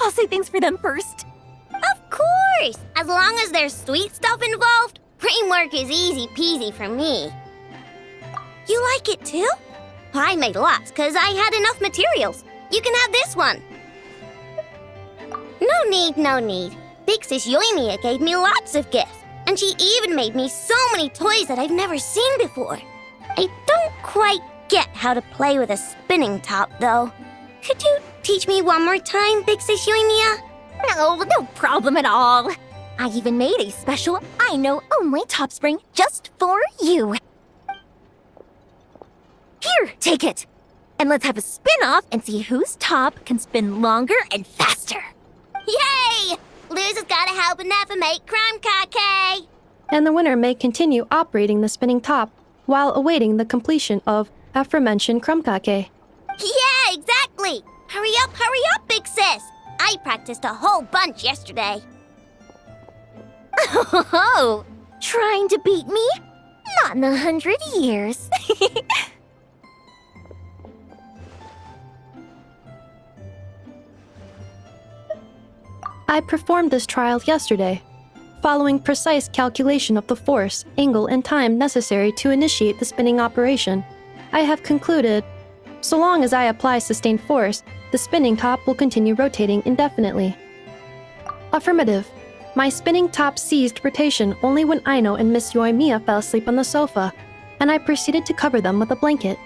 I'll say thanks for them first. Of course! As long as there's sweet stuff involved, framework is easy peasy for me. You like it too? I made lots because I had enough materials. You can have this one. No need. Big Sis Yoimiya gave me lots of gifts, and she even made me so many toys that I've never seen before. I don't quite get how to play with a spinning top, though. Could you teach me one more time, Big Sis Yoimiya? No problem at all. I even made a special Aino-only top spring just for you. Here, take it. And let's have a spin-off and see whose top can spin longer and faster. Yay! Loser's gotta help Ineffa make crumb cake. And the winner may continue operating the spinning top while awaiting the completion of aforementioned crumkake. Yeah, exactly! Hurry up, Big Sis! I practiced a whole bunch yesterday. Oh, trying to beat me? Not in 100 years. I performed this trial yesterday, following precise calculation of the force, angle, and time necessary to initiate the spinning operation. I have concluded, so long as I apply sustained force, the spinning top will continue rotating indefinitely. Affirmative. My spinning top ceased rotation only when Aino and Miss Yoimiya fell asleep on the sofa, and I proceeded to cover them with a blanket.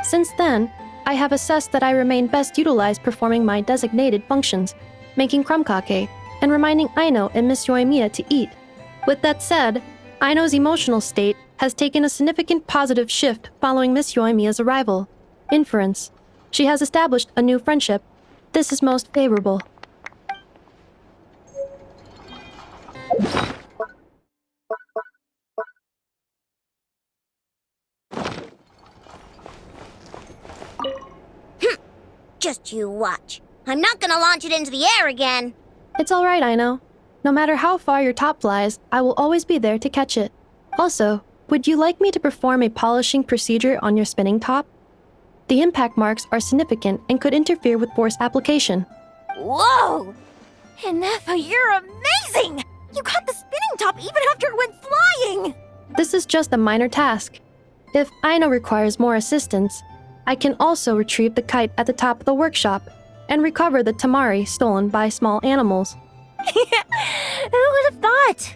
Since then, I have assessed that I remain best utilized performing my designated functions, making crumkake, and reminding Aino and Miss Yoimiya to eat. With that said, Aino's emotional state has taken a significant positive shift following Miss Yoimiya's arrival. Inference. She has established a new friendship. This is most favorable. Just you watch. I'm not gonna launch it into the air again. It's alright, Aino. No matter how far your top flies, I will always be there to catch it. Also, would you like me to perform a polishing procedure on your spinning top? The impact marks are significant and could interfere with force application. Whoa! Ineffa, you're amazing! You got the spinning top even after it went flying! This is just a minor task. If Aino requires more assistance, I can also retrieve the kite at the top of the workshop and recover the tamari stolen by small animals. Who would have thought?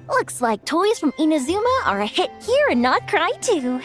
Looks like toys from Inazuma are a hit here and not cry too.